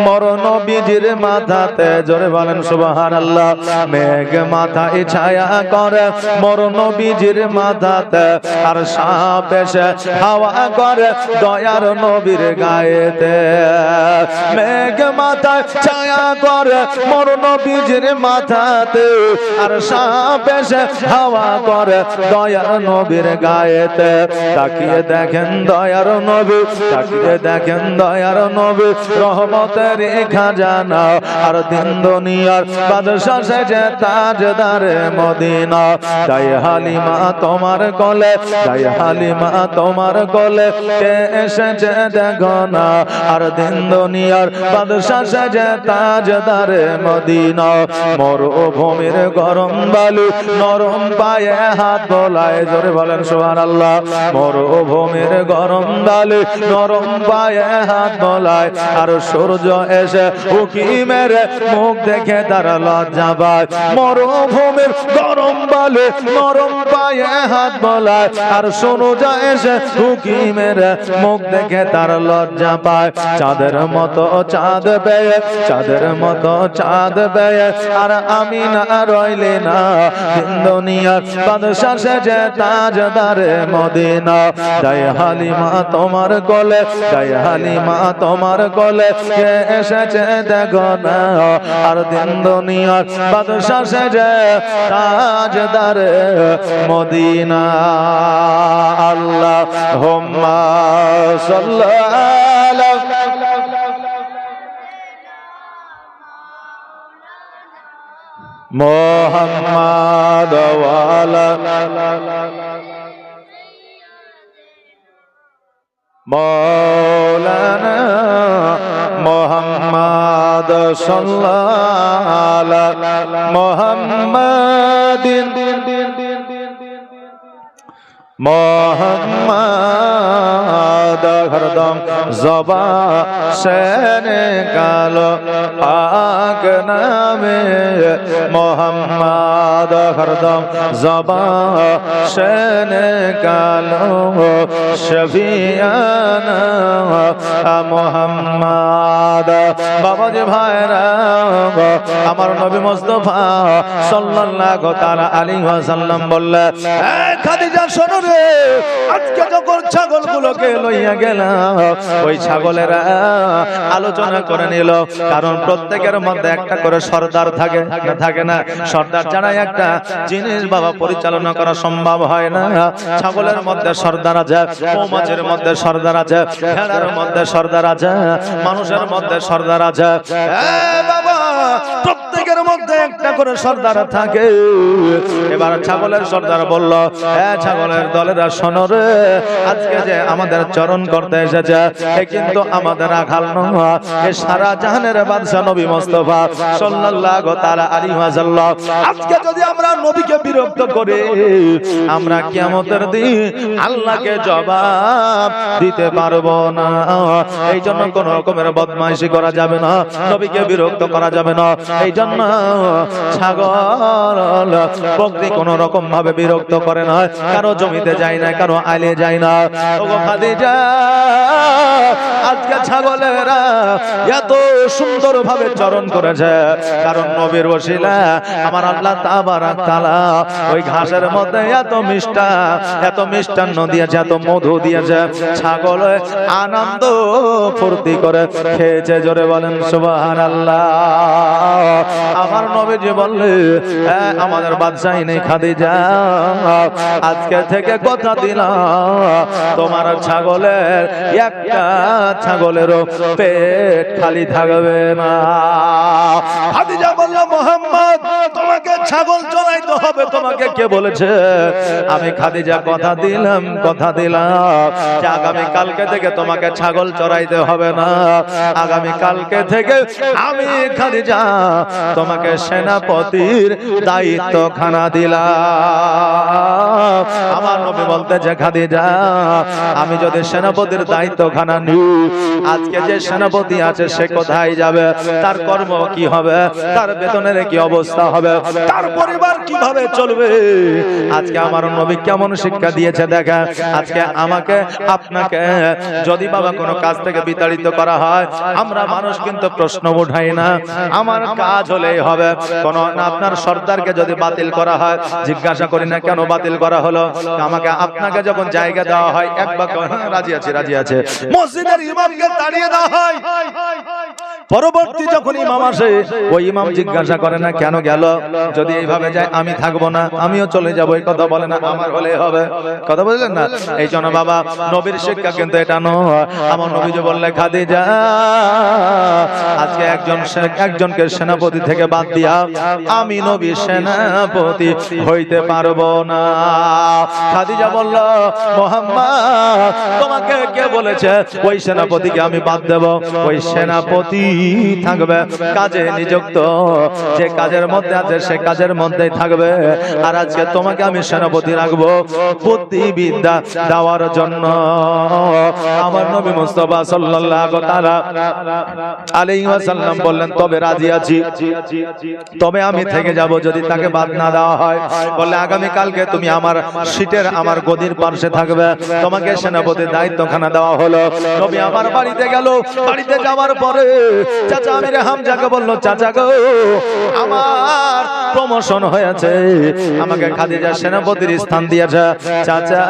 মোর নবীজির মাথাতে, জোরে বলেন সুবহানাল্লাহ। মেঘ মাথায় ছায়া করে মোর নবীজির মাথাতে, আর সাপ এসে হাওয়া করে দয়ার নবীর গায়েতে। মেঘ মাথায় ছায়া করে মোর নবীজির মাথাতে, আর সাপ এসে হাওয়া করে দয়ার নবীর গায়েতে। তাকিয়ে দেখেন দয়ার নবী, তাকিয়ে দেখেন দয়ার নবী, রহমতের খাজানা আর দিন দুনিয়ার বাদশা সেজে তাজদারে মদিনা। তাই হালিমা তোমার কোলে, তাই হালিমা তোমার কোলে কে এসেছে দেখো না, আর দিন দুনিয়ার বাদশা সেজে তাজদারে মদিনা। মরুভূমির গরম বালু নরম পায়ে হাত বোলায়, জোরে বলেন সুবহানাল্লাহ। মরুভূমির গরম বালু নরম পায়ে হাত বোলায়, আর সূর্য এসে উকি মেরে মুখ দেখে তার লজ্জা পায়। মরুভূমির গরম বালু নরম পায়ে হাত বোলায়, আর সূর্য এসে উকি মেরে মুখ দেখে তার লজ্জা পায়। চাঁদের মতো চাঁদ পেয়ে, চাঁদের মতো চাঁদ পেয়ে আর আমি না রইলে না, দুনিয়ার বাদশা সেজে তাজদারে মদিনা। তাই হালিমা তোমার কোলে, তাই হালিমা তোমার কোলে কে এসেছে দেখো না, আর দিন দুনিয়ার বাদশা সেজে তাজদারে মদিনা। আল্লাহুম্মা সাল্লাল্লাহু মুহাম্মাদ ওয়া আলা মাওলানা মুহাম্মাদ সাল্লাল্লাহু আলা মুহাম্মাদিন মোহাম্মদ হরদম জবা সেনে কালো পাক নামে, মোহাম্মদ হরদম জবা সেনে কালো শফিয়ানা মোহাম্মদ। বাবাজি ভাইরা, আমার নবী মুস্তাফা সাল্লাল্লাহু তাআলা আলাইহি ওয়াসাল্লাম বললেন, খাদিজা শোনো রে, আজকে যখন ছাগলগুলোকে লইয়া গেলাম, ওই ছাগলেরা আলোচনা করে নিল, কারণ প্রত্যেকের মধ্যে একটা করে সর্দার থাকে, থাকে না? সর্দার ছাড়া একটা জিনিস বাবা পরিচালনা করা সম্ভব হয় না। ছাগলের মধ্যে সর্দার আছে, মৌমাছির মধ্যে সর্দার আছে, ভেড়ার মধ্যে সর্দার আছে, মানুষের মধ্যে সর্দার আছে। বাবা, প্রত্যেকের মধ্যে একটা করে সর্দার থাকে। এবার ছাগলের সর্দার বলল, ছাগলের দলেরা শোনো রে, আজকে যে আমাদের চরণ করতে এসেছে এ কিন্তু আমাদের আঘাল নয়, এ সারা জাহানের বাদশা নবী মুস্তাফা সাল্লাল্লাহু তাআলা আলাইহি ওয়াসাল্লাম। আজকে যদি আমরা নবীকে বিরক্ত করি, আমরা কিয়ামতের দিন আল্লাহকে জবাব দিতে পারবো না। এই জন্য কোন রকমের বদমাইশি করা যাবে না, নবীকে বিরক্ত করা যাবে না। এই জন্য ছাগল বকরি কোন রকম ভাবে বিরক্ত করে না, কারো জমিতে যায় না, কারো আইলে যায় না। ওগো খাদিজা, আজকে ছাগলেরা এত সুন্দর ভাবে চরণ করেছে, কারণ নবীর ওসিলা আমার আল্লাহ তাবারাক তাআলা ওই ঘাসের মধ্যে এত মিষ্টান্ন দিয়েছে, এত মধু দিয়েছে, ছাগল আনন্দ ফুর্তি করে খেয়েছে। জোরে বলেন সুবহানাল্লাহ। আমার নবীজি বললে, আমাদের বাদশাহী নেই খাদিজা, আজকে থেকে কথা দিলাম, তোমার ছাগলের একটা ছাগলেরও পেট খালি থাকবে না। খাদিজা বলল, মুহাম্মদ, তোমাকে ছাগল চড়াইতে হবে, তোমাকে কে বলেছে? আমি খাদিজা কথা দিলাম যে আগামী কালকে থেকে তোমাকে ছাগল চড়াইতে হবে না। আগামী কালকে থেকে আমি খাদিজা তোমাকে সেনাপতির দায়িত্ব খানা দিলাম। আমার নবী বলতেছে, খাদিজা, আমি যদি সেনাপতির দায়িত্ব খানা নিই, আজকে যে সেনাপতি আছে সে কোথায় যাবে, তার কর্ম কি হবে, তার বেতনের কি অবস্থা হবে, তার পরিবার কিভাবে চলবে। আজকে আমার নবী কেমন শিক্ষা দিয়েছে দেখেন। আজকে আমাকে আপনাকে যদি বাবা কোনো কাজ থেকে বিতাড়িত করা হয়, আমরা মানুষ কিন্তু প্রশ্ন উঠাই না, আমার কাজ হলেই হবে। কোন আপনার সর্দারকে যদি বাতিল করা হয়, জিজ্ঞাসা করি না কেন বাতিল করা হলো। আমাকে আপনাকে যখন জায়গা দেওয়া হয়, একবার রাজি আছে রাজি আছে, মসজিদের ইমামকে তাড়িয়ে দেওয়া হয়, পরবর্তী যখন ইমাম আসে ওই ইমাম জিজ্ঞাসা করে না কেন গেল, যদি এইভাবে যায় আমি থাকবো না, আমিও চলে যাবো, এই কথা বলে না, আমার হলেই হবে। কথা বললেন না? এই জন্য বাবা নবীর শিক্ষা কিন্তু এটা নয়। আমার নবী যে বললে খাদিজা আজকে একজনকে সেনাপতি থেকে বাদ দিয়া আমি নবী সেনাপতি হইতে পারবো না। খাদিজা বলল মুহাম্মদ তোমাকে কে বলেছে ওই সেনাপতিকে আমি বাদ দেব? ওই সেনাপতি থাকবে কাজে নিযুক্ত, যে কাজের মধ্যে আছে সে কাজের মধ্যেই থাকবে। আর আজকে তোমাকে আমি সেনাপতি রাখবো বুদ্ধিবিদ্যা দেওয়ার জন্য। আমার নবী মুস্তাফা সাল্লাল্লাহু তাআলা আলাইহি ওয়াসাল্লাম বললেন তবে রাজি আছি, তবে আমি থেকে যাব যদি তাকে বাদ না দেওয়া হয়। বললে আগামী কালকে তুমি আমার সিটের আমার গদির পাশে থাকবে, তোমাকে সেনাপতির দায়িত্বখানা দেওয়া হলো। নবী আমার বাড়িতে গেল, বাড়িতে যাওয়ার পরে চাচা আমির হামজাকে বলল চাচা গো আমার প্রমোশন হয়েছে, আমাকে খাদিজা সেনাপতির স্থান দিয়েছে। চাচা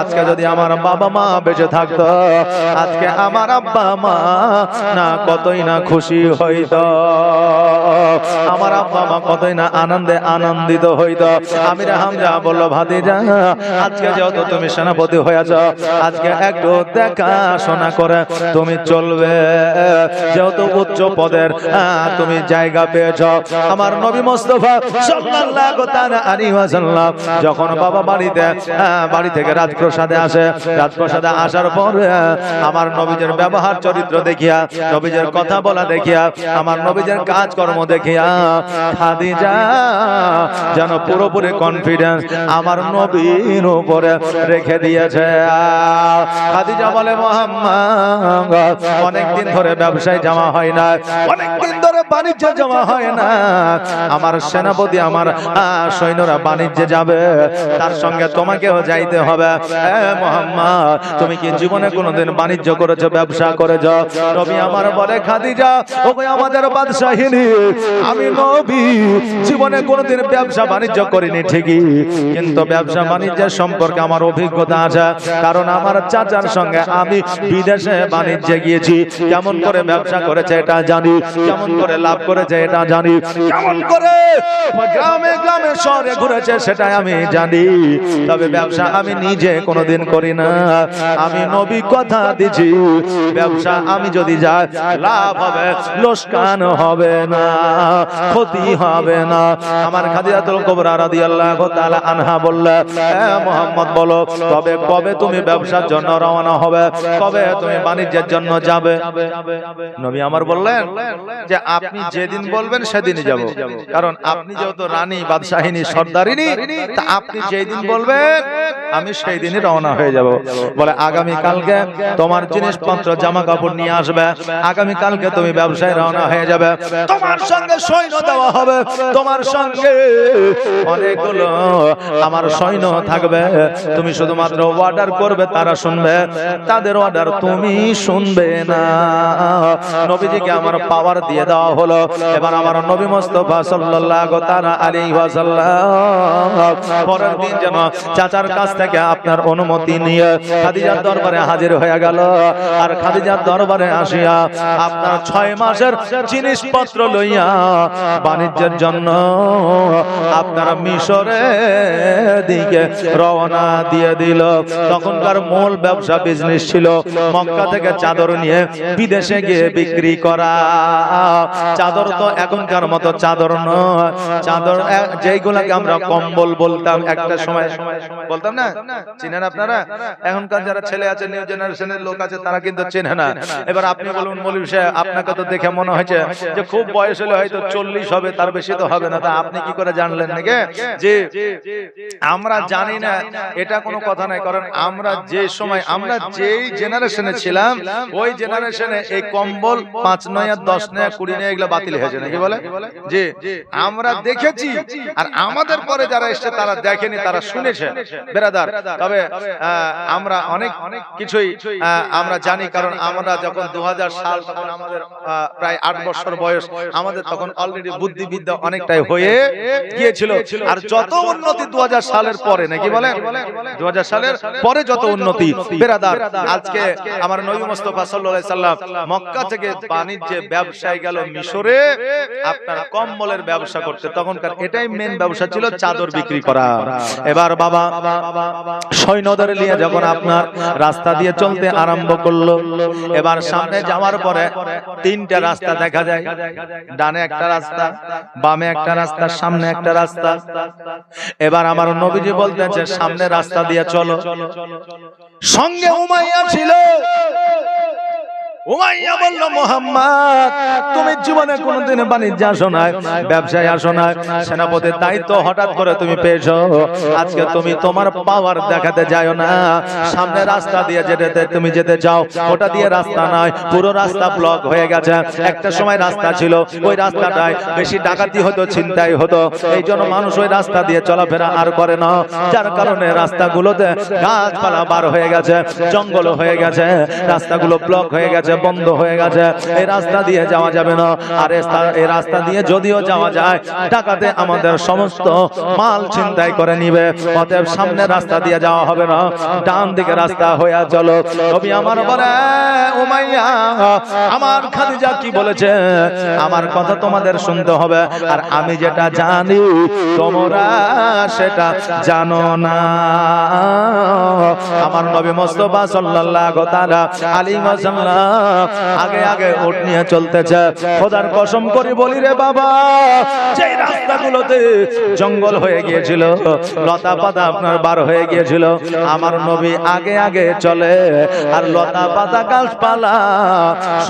আজকে যদি আমার বাবা মা বেঁচে থাকতো, আজকে আমার আব্বা মা না কতই না খুশি হইতো, আমার আব্বা মা কতই না আনন্দে আনন্দিত হইতো। আমির হামজা বলল ভাতিজা আজকে যেহেতু তুমি সেনাপতি হয়েছ, আজকে একটু দেখাশোনা করে তুমি চলবে, যেহেতু উচ্চ পদের তুমি জায়গা পেয়েছ। আমার নবী মুস্তাফা সাল্লাল্লাহু তাআলা আলাইহি ওয়াসাল্লাম যখন বাবা বাড়ি থেকে রাজপ্রাসাদে আসে, রাজপ্রাসাদে আসার পর আমার নবীজের ব্যবহার চরিত্র দেখিয়া, নবীজের কথা বলা দেখিয়া, আমার নবীজের কাজকর্ম দেখিয়া খাদিজা যেন পুরোপুরি কনফিডেন্স আমার নবীর উপরে রেখে দিয়েছে। খাদিজা বলে মুহাম্মদ অনেকদিন ধরে ব্যবসায় যাওয়া হয় না, অনেকদিন ধরে বাণিজ্য যাওয়া হয় না, আমার সেনাপতি আমার সৈন্যরা বাণিজ্যে যাবে, তার সঙ্গে তোমাকেও যাইতে হবে। মুহাম্মদ তুমি কি জীবনে কোনোদিন বাণিজ্য করেছো, ব্যবসা করেছো? নবী আমার বলে খাদিজা ওই আমাদের বাদশাহিনী, আমি নবী জীবনে কোনোদিন ব্যবসা বাণিজ্য করিনি ঠিকই, কিন্তু ব্যবসা বাণিজ্যের সম্পর্কে আমার অভিজ্ঞতা আছে, কারণ আমার চাচার সঙ্গে আমি বিদেশে বাণিজ্যে গিয়েছি, কেমন করে ব্যবসা করেছে এটা জানি, কেমন করে লাভ করেছে এটা জানি, কেমন করে গ্রামে গ্রামে শহরে ঘুরেছে সেটাই আমি জানি, তবে ব্যবসা আমি নিজে কোনোদিন করি না। আমি নবী কথা দিছি ব্যবসা আমি যদি যাই লাভ হবে, লোকসান হবে না, ক্ষতি হবে না। আমার খাদিজাতুল কুবরা রাদিয়াল্লাহু তাআলা আনহা বললেন মুহাম্মদ বলো তবে কবে তুমি ব্যবসার জন্য রওনা হবে, কবে তুমি বাণিজ্যের জন্য যাবে? নবী আমার বললেন যে আপনি যেদিন বলবেন সেদিনই যাব, কারণ আপনি যেহেতু রানী বাদশাহিনী সর্দারিনী, তা আপনি যেই দিন বলবেন আমি সেই দিনই রওনা হয়ে যাব। বলে আগামী কালকে তোমার জিনিসপত্র জামা কাপড় নিয়ে আসবে, আগামী কালকে তুমি ব্যবসায় রওনা হয়ে যাবে, তোমার সঙ্গে সৈন্য দেওয়া হবে, তোমার সঙ্গে অনেকগুলো আমার সৈন্য থাকবে, তুমি শুধুমাত্র অর্ডার করবে, তারা শুনবে, তাদের অর্ডার তুমি শুনবে না। নবীজিকে আমার পাওয়ার দিয়ে দেওয়া হলো। এবার আমার নবী মুস্তাফা সাল্লাল্লাহু তাআলা আলাইহি ওয়াসাল্লাম পরের দিন যেন চাচার কাছ থেকে আপনার অনুমতি নিয়ে খাদিজার দরবারে হাজির হয়ে গেল। আর খাদিজার দরবারে আসিয়া আপনার 6 মাসের জিনিসপত্র লইয়া বাণিজ্যের জন্য আপনার মিশরের দিকে রওনা দিয়ে দিল। তখনকার মূল ব্যবসা বিজনেস ছিল মক্কা থেকে চাদর নিয়ে বিদেশে গিয়ে বিক্রি করা। চাদর তো এখনকার মতো চাদর নয়, চাদর যেইগুলাকে আমরা কম্বল বলতাম একটা সময়, বলতাম না, চিনেন আপনারা? এখনকার যারা ছেলে আছে, নিউ জেনারেশনের লোক আছে, তারা কিন্তু চেনে না। এবার আপনি বলুন মৌলভী সাহেব, আপনাকে তো দেখে মনে হয়েছে যে খুব বয়স হলে হয়তো 40 হবে, তার বেশি তো হবে না। তা আপনি কি করে জানলেন নাকি যে আমরা জানি না? এটা কোনো কথা নাই, কারণ আমরা যে সময়, আমরা যেই জেনারেশনে ছিলাম, ওই জেনারেশনে এই কম্বল 5 নয় আর 10 নয় 20 নয় এগুলো বাতিল হয়েছে নাকি বলে যে আমরা দেখেছি। আর আমাদের পরে যারা এসেছে তারা দেখেনি, তারা শুনেছে বেরাদার। তবে আমরা অনেক কিছুই আমরা জানি, কারণ আমরা যখন 2000 সাল, তখন আমাদের প্রায় 8 বছর বয়স, আমাদের তখন অলরেডি বুদ্ধিবিদ্যা অনেকটাই হয়ে গিয়েছিল। আর যত উন্নতি 2000 সালের পরে, নাকি বলেন 2000 সালের পরে যত উন্নতি বেরাদার। আজকে আমার নবী মুস্তাফা সাল্লাল্লাহু আলাইহি সাল্লাম মক্কা থেকে বাণিজ্যে ব্যবসায় গেল মিশরে, আপনার কম্বলের ব্যবসা করতে। তখনকার এটাই মেন ব্যবসা ছিল, চাদর বিক্রি করা। এবার বাবা সৈন্যদের নিয়ে যখন আপনার রাস্তা দিয়ে চলতে আরম্ভ করলো, এবার সামনে যাওয়ার পরে 3টা রাস্তা দেখা যায়, ডানে একটা রাস্তা, বামে একটা রাস্তা, সামনে একটা রাস্তা। এবার আমার নবীজি বলতেছে সামনে রাস্তা দিয়ে চলো। সঙ্গে উমাইয়া ছিল। উমাইয়া বলল, মুহাম্মদ তুমি জীবনে কোনোদিন বাণিজ্যে আসো না, ব্যবসায় আসো না, সেনাপতির দায়িত্ব হঠাৎ করে তুমি পেয়েছো, আজকে তুমি তোমার পাওয়ার দেখাতে যাও না। সামনে রাস্তা দিয়ে যেতে তুমি যেতে চাও, ওটা দিয়ে রাস্তা নয়, পুরো রাস্তা ব্লক হয়ে গেছে। একটা সময় রাস্তা ছিল, ওই রাস্তাটায় বেশি ডাকাতি হতো, ছিনতাই হতো, এই জন্য মানুষ ওই রাস্তা দিয়ে চলাফেরা আর করে না। যার কারণে রাস্তাগুলোতে গাছপালা বার হয়ে গেছে, জঙ্গল হয়ে গেছে, রাস্তাগুলো ব্লক হয়ে গেছে, বন্ধ হয়ে গেছে। এই রাস্তা দিয়ে যাওয়া যাবে না। আর এই রাস্তা দিয়ে যদিও যাওয়া যায়, ডাকাতে আমাদের সমস্ত মাল ছিনতাই করে নিবে। অতএব সামনে রাস্তা দিয়ে যাওয়া হবে না, ডান দিকে রাস্তা হয়ে চলো। নবী আমার বলে, উমাইয়া আমার খাদিজা কি বলেছে, আমার কথা তোমাদের শুনতে হবে। আর আমি যেটা জানি তোমরা সেটা জানো না। আমার নবী মুস্তাফা সাল্লাল্লাহু তাআলা আলাইহি ওয়াসাল্লাম আগে আগে উট নিয়ে চলতেছে। খোদার কসম করে বলি রে বাবা, যে রাস্তাগুলোতে জঙ্গল হয়ে গিয়েছিল, লতা পাতা আপনার বার হয়ে গিয়েছিল, আমার নবী আগে আগে চলে। আর লতা পাতা গাছপালা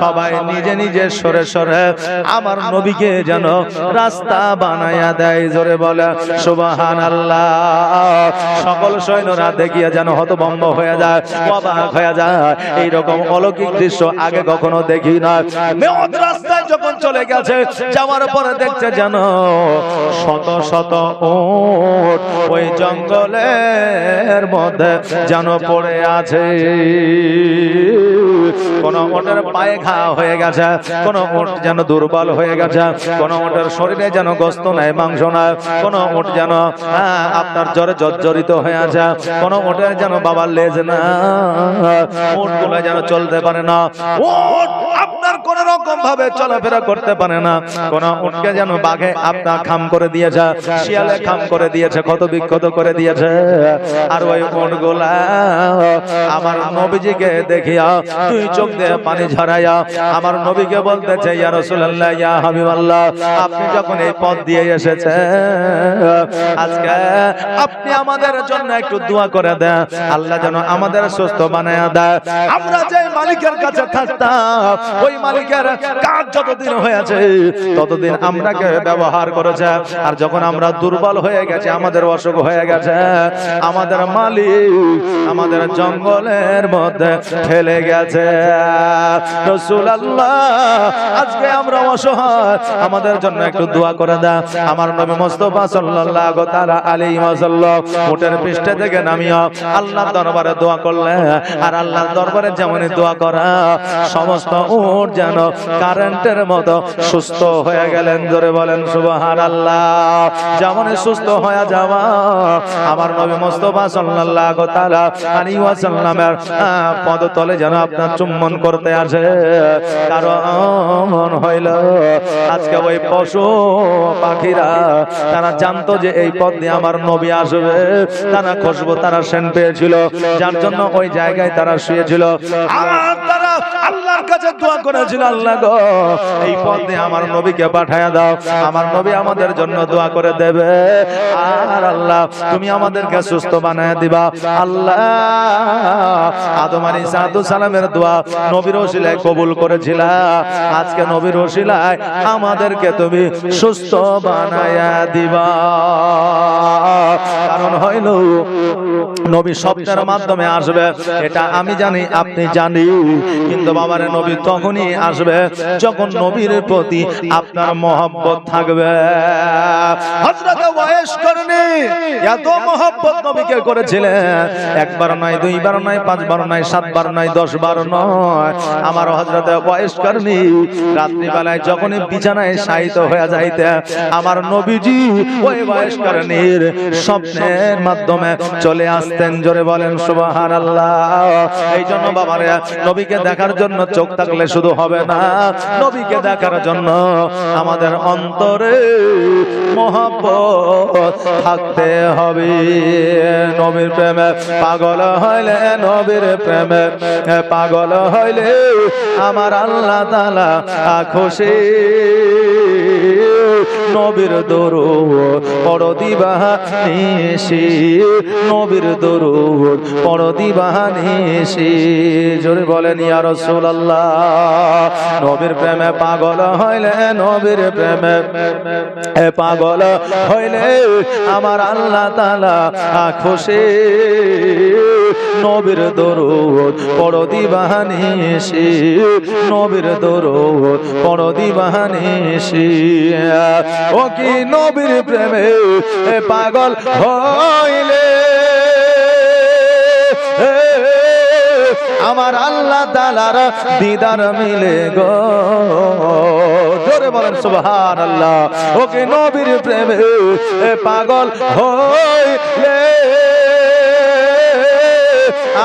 সবাই নিজে নিজে সরে সরে আমার নবীকে যেন রাস্তা বানায়া দেয়। জোরে বলে সুবহানাল্লাহ। সকল সৈন্যরা দেখিয়ে যেন হতভম্ব হয়ে যায়, অবাক হয়ে যায়। এইরকম অলৌকিক দৃশ্য আগে কখনো দেখি না। মেয়ত রাস্তায় যখন চলে গেছে, যাওয়ার পরে দেখছে যেন শত শত উট ওই জঙ্গলের মধ্যে যেন পড়ে আছে। কোন উটের পায়ে ঘা হয়ে গেছে, কোন উট যেন দুর্বল হয়ে গেছে, কোন উটের শরীরে যেন গোস্ত নাই, মাংস নাই, কোন উট যেন আপনার জ্বরে জর্জরিত হয়ে আছে, কোন উটের যেন বাবার লেজ না, উটগুলো যেন চলতে পারে না, উট আপনার কোন রকম ভাবে চলাফেরা করতে পারে না। কোন উটকে যেন বাঘে আপনার খাম করে দিয়েছে, শিয়ালে খাম করে দিয়েছে, ক্ষত বিক্ষত করে দিয়েছে। আর ওই উটগুলা আমার নবীজিকে দেখিয়া দুই চোখ দিয়ে পানি ঝরাইয়া আমার নবীকে বলতেছে, ইয়া রাসূলুল্লাহ, ইয়া হাবিবাল্লাহ, আপনি যখন এই পথ দিয়ে এসেছেন, আজকে আপনি আমাদের জন্য একটু দোয়া করে দেন, আল্লাহ যেন আমাদের সুস্থ বানায়া দেয়। আমরা যে মালিকের কাছে থাকতাম, ওই মালিকের কাজ যতদিন হয়েছে ততদিন আমরাকে ব্যবহার করেছে। আর যখন আমরা দুর্বল হয়ে গেছে, আমাদের অসুখ হয়ে গেছে, আমাদের মালিক আমাদের জঙ্গলের মধ্যে ফেলে গেছে। রাসূলুল্লাহ, আজকে আমরা অসহায়, আমাদের জন্য একটু দোয়া করে দাও। আমার নবী মুস্তাফা সাল্লাল্লাহু তাআলা আলাইহি ওয়াসাল্লাম উটের পৃষ্ঠে থেকে নামিয়া আল্লাহর দরবারে দোয়া করলেন। আর আল্লাহর দরবারে যেমনই দোয়া করা, সমস্ত উট যেন কারেন্টের মতো সুস্থ হয়ে গেলেন। জোরে বলেন সুবহানাল্লাহ। যেমনই সুস্থ হয়ে যাওয়া আমার নবী মুস্তাফা সাল্লাল্লাহু তাআলা আলাইহি ওয়াসাল্লামের পদতলে যেন আপনার চুম্বন করতে আসে। কারণ হইল আজকে ওই পশু পাখিরা তারা জানতো যে এই পথ দিয়ে আমার নবী আসবে, তারা খুশবু, তারা সেন্ট পেয়েছিল, যার জন্য ওই জায়গায় তারা শুয়েছিল। আর আল্লাহর কাছে দোয়া করেছিল, আল্লাহ গো এই পথে আমার নবীকে পাঠায়া দাও, আমার নবী আমাদের জন্য দোয়া করে দেবে। আর আল্লাহ তুমি আমাদেরকে সুস্থ বানায় দিবা। আল্লাহ আদম আলাইহিস সালামের দোয়া নবীর ওসিলায় কবুল করেছিলা, আজকে নবীর ওসিলায় আমাদেরকে তুমি সুস্থ বানায়া দিবা। কারণ হইল নবী শব্দের মাধ্যমে আসবে, এটা আমি জানি আপনি জানি, কিন্তু বাবারে নবী তখনই আসবে যখন নবীর প্রতি আপনার মহব্বত থাকবে। হযরত ওয়াইস করনি এত মহব্বত নবীকে করেছিলেন, একবার নয়, দুইবার নয়, পাঁচবার নয়, সাতবার নয়, 10 বার নয়। আমার হযরত ওয়াইস করনি রাত্রি বেলায় যখনই বিছানায় শায়িত হয়ে যাইতে, আমার নবীজি ওই ওয়াইস করনির স্বপ্নের মাধ্যমে চলে আসতেন। জোরে বলেন সুবহানাল্লাহ। এই জন্য বাবারে নবীকে দেখার জন্য চোখ থাকলে শুধু হবে না, নবীকে দেখার জন্য আমাদের অন্তরে মহব্বত থাকতে হবে। নবীর প্রেমে পাগল হইলে, নবীর প্রেমে পাগল হইলে আমার আল্লাহ তাআলা খুশি। নবীর দরুদ পড়ো দিবানিশি, নবীর দরুদ পড়ো দিবানিশি। জোরে বলেন ইয়া রাসূলুল্লাহ। নবীর প্রেমে পাগল হইলে, নবীর প্রেমে পাগল হইলে আমার আল্লাহ তাআলা খুশি। নবীর দরুদ পড়ো দিবানিশি, নবীর দরুদ পড়ো দিবানিশি। ও কি নবীর প্রেমে পাগল হইলে আমার আল্লাহ তাআলার দিদার মিলে গো। জোরে বলেন সুবহানাল্লাহ। ও কি নবীর প্রেমে পাগল হইলে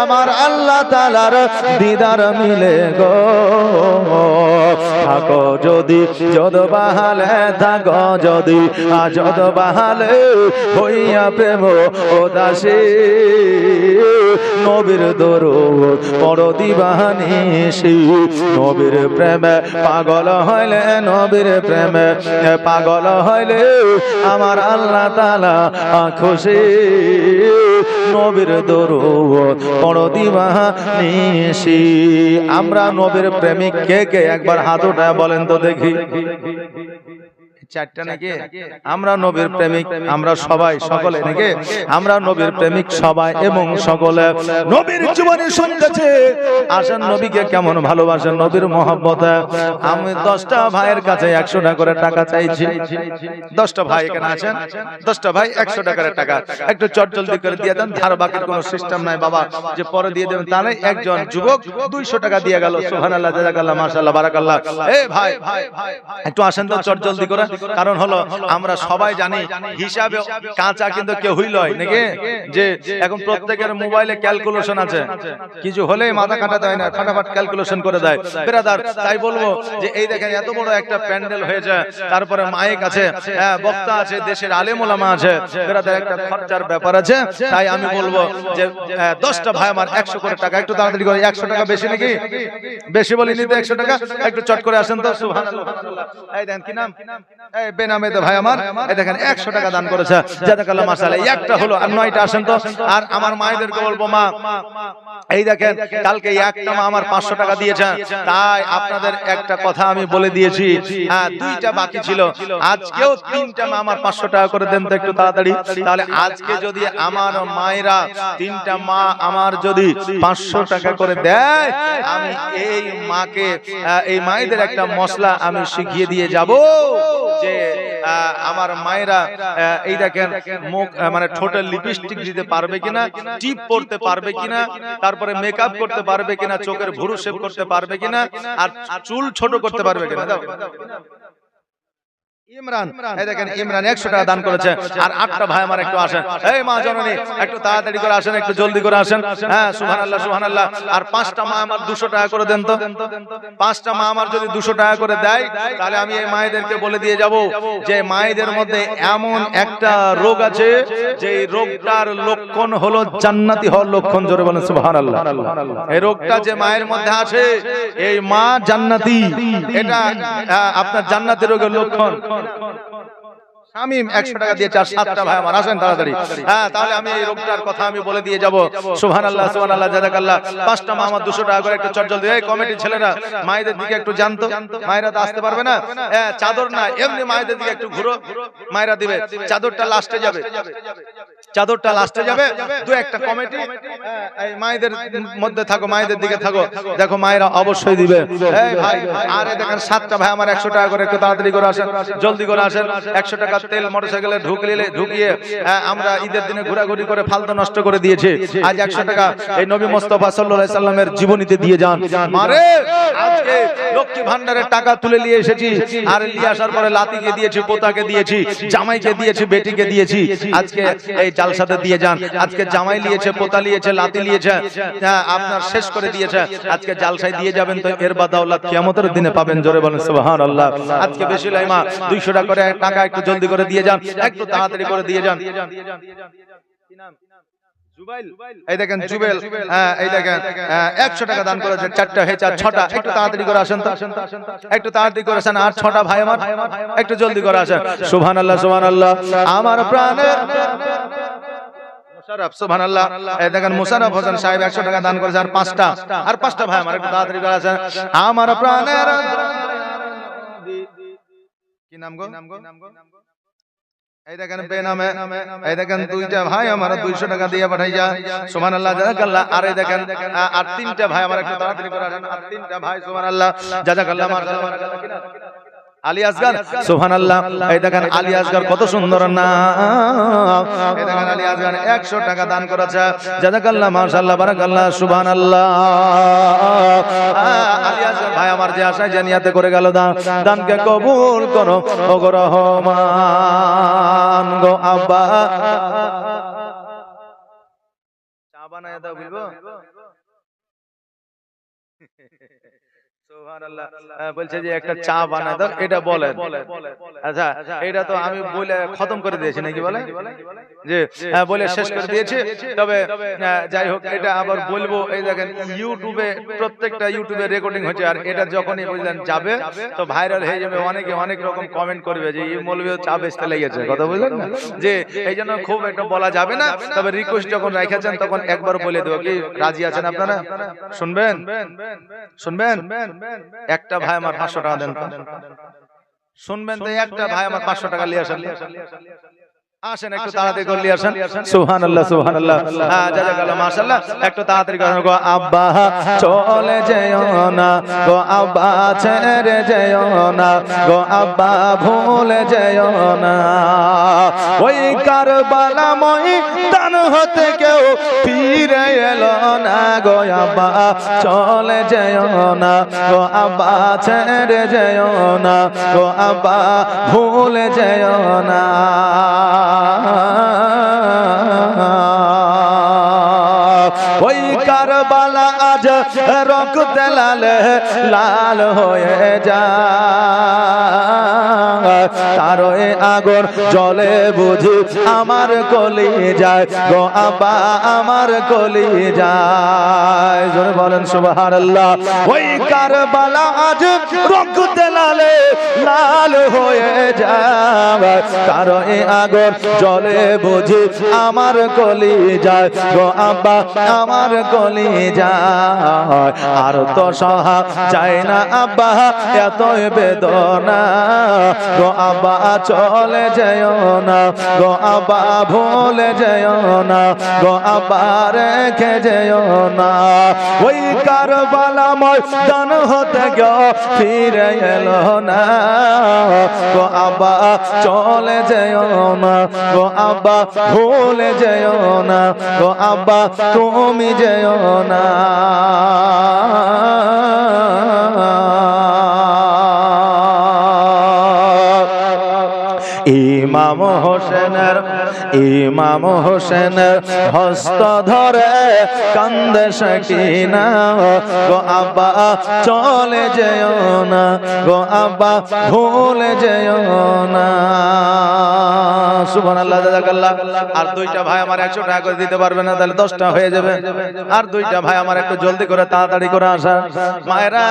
আমার আল্লাহ তাআলার দিদার মিলে গো। থাকো যদি যদ বাহালে, থাকো যদি যদ বাহালে হইয়া প্রেম উদাসী। নবীর দরুদ পড়ো দিবানিশি, নবীর প্রেমে পাগল হইলে, নবীর প্রেমে পাগল হইলে আমার আল্লাহ তাআলা খুশি। নবীর দরুদ পড়ো দিবানিশি। আমরা নবীর প্রেমিক কে কে একবার হাত উঠায় বলেন তো দেখি। চারটা নাকি? আমরা নবীর প্রেমিক, আমরা সবাই সকলে নাকি? আমরা নবীর প্রেমিক সবাই এবং সকলে নবীর জীবনী শুনতেছে। আসেন নবীকে কেমন ভালোবাসেন, নবীর মহব্বতে। আমি 10টা ভাইয়ের কাছে 100 টাকা করে টাকা চাইছি। 10টা ভাই এখানে আছেন, 10টা ভাই 100 টাকা করে টাকা একটু চটজলদি করে দিয়ে দেন। ধার বাকির কোনো সিস্টেম নাই বাবা যে পরে দিয়ে দেবেন, তাহলে একজন যুবক 200 টাকা দিয়ে গেল। সুবহানাল্লাহ, জাযাকাল্লাহ, মাশাআল্লাহ, বারাকাল্লাহ। এই ভাই একটু আসেন তো চটজলদি করে। কারণ হলো আমরা সবাই জানি হিসাবে কাঁচা কিন্তু কেউ হইলই নাকি, যে এখন প্রত্যেকের মোবাইলে ক্যালকুলেশন আছে, কিছু হলে মাথা কাটাতে হয় না, ফাটাফাট ক্যালকুলেশন করে দেয় ব্রাদার। তাই বলবো যে এই দেখেন এত বড় একটা প্যান্ডেল হয়েছে, তারপরে মাইক আছে, বক্তা আছে, দেশের আলেম ওলামা আছে, ব্রাদার একটা খরচার ব্যাপার আছে। তাই আমি বলবো যে 10টা ভাই আমার 100 করে টাকা একটু তাড়াতাড়ি করে। 100 টাকা বেশি নাকি? বেশি বলিনি তো 100 টাকা একটু চট করে আসেন তো। সুবহানাল্লাহ। এই দেন কি নাম? এই বেনামে ভাই আমার, এই দেখেন 100 টাকা দান করেছে, জাযাকাল্লাহ, মাশাআল্লাহ। একটা হলো আর 9টা আসেন তো। আর আমার মায়েদেরকে বলবো, মা এই দেখেন কালকে একটা মা আমার 500 টাকা দিয়েছে। তাই আপনাদের একটা কথা আমি বলে দিয়েছি, 2টা বাকি ছিল, আজকেও 3টা মা আমার 500 টাকা করে দেন তো একটু তাড়াতাড়ি। তাহলে আজকে যদি আমার মায়েরা 3টা মা আমার যদি 500 টাকা করে দেয়, আমি এই মাকে, এই মায়েদের একটা মশলা আমি শিখিয়ে দিয়ে যাব যে আমার মায়েরা এই দেখেন মুখ মানে ঠোঁটে লিপস্টিক দিতে পারবে কিনা, টিপ পরতে পারবে কিনা, তারপরে মেকআপ করতে পারবে কিনা, চোখের ভুরু শেভ করতে পারবে কিনা, আর চুল ছোট করতে পারবে কিনা। দাও ইমরান, এই দেখেন ইমরান 100 টাকা দান করেছে। আর 8টা ভাই আমার একটু আসেন, এই মা জননী একটু তাড়াতাড়ি করে আসেন, একটু জলদি করে আসেন। হ্যাঁ সুবহানাল্লাহ সুবহানাল্লাহ। আর 5টা মা আমার 200 টাকা করে দেন তো। 5টা মা আমার যদি 200 টাকা করে দেয়, তাহলে আমি এই মায়েদেরকে বলে দিয়ে যাব যে মায়েদের মধ্যে এমন একটা রোগ আছে যে রোগটার লক্ষণ হলো জান্নাতি হওয়ার লক্ষণ। জোরে বলেন সুবহানাল্লাহ। এই রোগটা যে মায়ের মধ্যে আছে, এই মা জান্নাতি, এটা আপনার জান্নাতি রোগের লক্ষণ। শামিম 100 টাকা দিয়েছে। আর 7টা ভাই আমার আসেন তাড়াতাড়ি। হ্যাঁ তাহলে আমি এই রোগটার কথা আমি বলে দিয়ে যাব। সুবহানাল্লাহ সুবহানাল্লাহ জাযাকাল্লাহ। 5টা মা আমার 200 টাকা করে একটু চট জলদি। এই কমিটির ছেলেরা মায়েদের দিকে একটু জানতো, মায়েরা তো আসতে পারবে না। হ্যাঁ চাদর না, এমনি মায়েদের দিকে একটু ঘুরো, মায়েরা দিবে। চাদরটা লাস্টে যাবে, চাদরটা লাস্টে যাবে। দু একটা কমিটি এই মায়েদের মধ্যে থাকো, মায়েদের দিকে থাকো, দেখো মায়েরা অবশ্যই দিবে। এই ভাই আর এই দেখেন 7টা ভাই আমার 100 টাকা করে একটু তাড়াতাড়ি করে আসেন, জলদি করে আসেন। 100 টাকা তেল মোটরসাইকেলে ঢুকিয়ে আমরা ঈদের দিনে ঘোরাঘুরি করে ফালতু নষ্ট করে দিয়েছি। আজ 100 টাকা এই নবী মুস্তাফা সাল্লাল্লাহু আলাইহি সাল্লামের জীবনীতে দিয়ে যান। মারে আজকে লক্ষ্মী ভান্ডারের টাকা তুলে নিয়ে এসেছি, আর নিয়ে আসার পরে লাতিকে দিয়েছি, পোতাকে দিয়েছি, জামাইকে দিয়েছি, বেটিকে দিয়েছি। আজকে এই জালসাতে দিয়ে যান। আজকে জামাই লিয়েছে, পোতা লিয়েছে, লাতি লিয়েছে, আপনার শেষ করে দিয়েছে। আজকে জালসায় দিয়ে যাবেন তো এর বাদাওলাত কিয়ামতের দিনে পাবেন। জোরে বলেন সুবহানাল্লাহ। আজকে বেশি লাইমা 200 টাকা করে টাকা একটু জলদি করে দিয়ে যান, একটু তাড়াতাড়ি করে দিয়ে যান। কি নাম? জুবাইল। এই দেখেন জুবেল, এই দেখেন 100 টাকা দান করেছে। 4টা হয়েছে, 6টা একটু তাড়াতাড়ি করে আসেন তো, একটু তাড়াতাড়ি করে আসেন। আর 6টা ভাই আমার একটু জলদি করে আসেন। সুবহানাল্লাহ সুবহানাল্লাহ। আমার প্রাণের মুশাররফ সুবহানাল্লাহ। এই দেখেন মুশাররফ হোসেন সাহেব 100 টাকা দান করেছে। আর 5টা ভাই আমার একটু তাড়াতাড়ি করে আসেন। আমার প্রাণের কি নাম গো? এই দেখেন বেনামে, এই দেখেন 2টা ভাই আমার 200 টাকা দিয়ে পাঠাই যা। সুবহানাল্লাহ জাযাকাল্লাহ। আর এই দেখেন আর 3টা ভাই আমার একটু তাড়াতাড়ি করে আসেন। আর 3টা ভাই সুবহানাল্লাহ জাযাকাল্লাহ মাশাআল্লাহ। আলী আসগর সুবহানাল্লাহ। এই দেখেন আলী আসগর কত সুন্দর নাম। এই দেখেন আলী আসগর 100 টাকা দান করেছে। জাযাকাল্লাহ মাশাআল্লাহ বারাকাল্লাহ সুবহানাল্লাহ। আলী আসগর ভাই আমার যে আশায় যে নিয়াতে করে গেল দানকে কবুল করো ও গো রহমান গো। আব্বা চা বানায় দাও বলবো। সুবহানাল্লাহ। বলছে যে একটা চা বানায় দাও, এটা বলেন। আচ্ছা এটা তো আমি বলে খতম করে দিয়েছি নাকি বলে যে বলে শেষ করে দিয়েছি। তবে যাই হোক এটা আবার বলবো। এই দেখেন ইউটিউবে, প্রত্যেকটা ইউটিউবে রেকর্ডিং হচ্ছে। আর এটা যখনই বুঝলেন যাবে তো ভাইরাল হয়ে যাবে। অনেকে অনেক রকম কমেন্ট করবে যে এই মৌলবী চা বেচতে লেগেছে, কথা বুঝলেন না? যে এই জন্য খুব একটা বলা যাবে না। তবে রিকোয়েস্ট যখন রেখেছেন তখন একবার বলে দেবো। কি রাজি আছেন আপনারা? শুনবেন শুনবেন? একটা ভাই আমার 500 টাকা দেন তো। শুনবেন তো? একটা ভাই আমার 500 টাকা নিয়ে আসেন। আসেন একটু তাড়াতাড়ি করে নিয়ে আসেন। সুবহানাল্লাহ সুবহানাল্লাহ। জাযাকাল্লাহ মাশাআল্লাহ। একটু তাড়াতাড়ি করেন গো। আব্বা চলে যেও না গো, আব্বা ছেড়ে যেও না গো, আব্বা ভুলে যেও না। ওই কারবালা ময়দান হতে কেউ ফিরে এলো না গো, আব্বা চলে যেও না গো, আব্বা ছেড়ে যেও না গো, আব্বা ভুলে যেও না। ওই কারবালা আজ রক্তে লাল হয়ে যায়, তার আগুন জলে বুঝি আমার কলিজায় গো, আব্বা আমার কলিজায়। জোরে বলেন সুবহানাল্লাহ। ওই কারবালা আজ রক্তে লাল হয়ে যায়, তার আগুন জলে বুঝি আমার কলিজায় গো, আব্বা আমার কলিজায়। আর তো সহা যায় না আব্বা এতই বেদনা গো, আব্বা চলে যেও না গো, আব্বা ভুলে যেও না গো, আব্বা রেখে যেও না। ওই কারবালা ময়দান হতে গিয়ে ফিরে এলো না গো, আব্বা চলে যেও না গো, আব্বা ভুলে যেও না গো, আব্বা তুমি যেও না। ইমাম হোসেন হস্ত ধরে কান্দে সাকিনা গো আব্বা চলে যেও না গো আব্বা ভুলে যেও না। সুবহানাল্লাহ জাযাকাল্লাহ। আর দুইটা ভাই আমার 100 টাকা করে দিতে পারবে না, তাহলে 10টা হয়ে যাবে। আর দুইটা ভাই আমার একটু জলদি করে তাড়াতাড়ি করে আসা। মায়েরা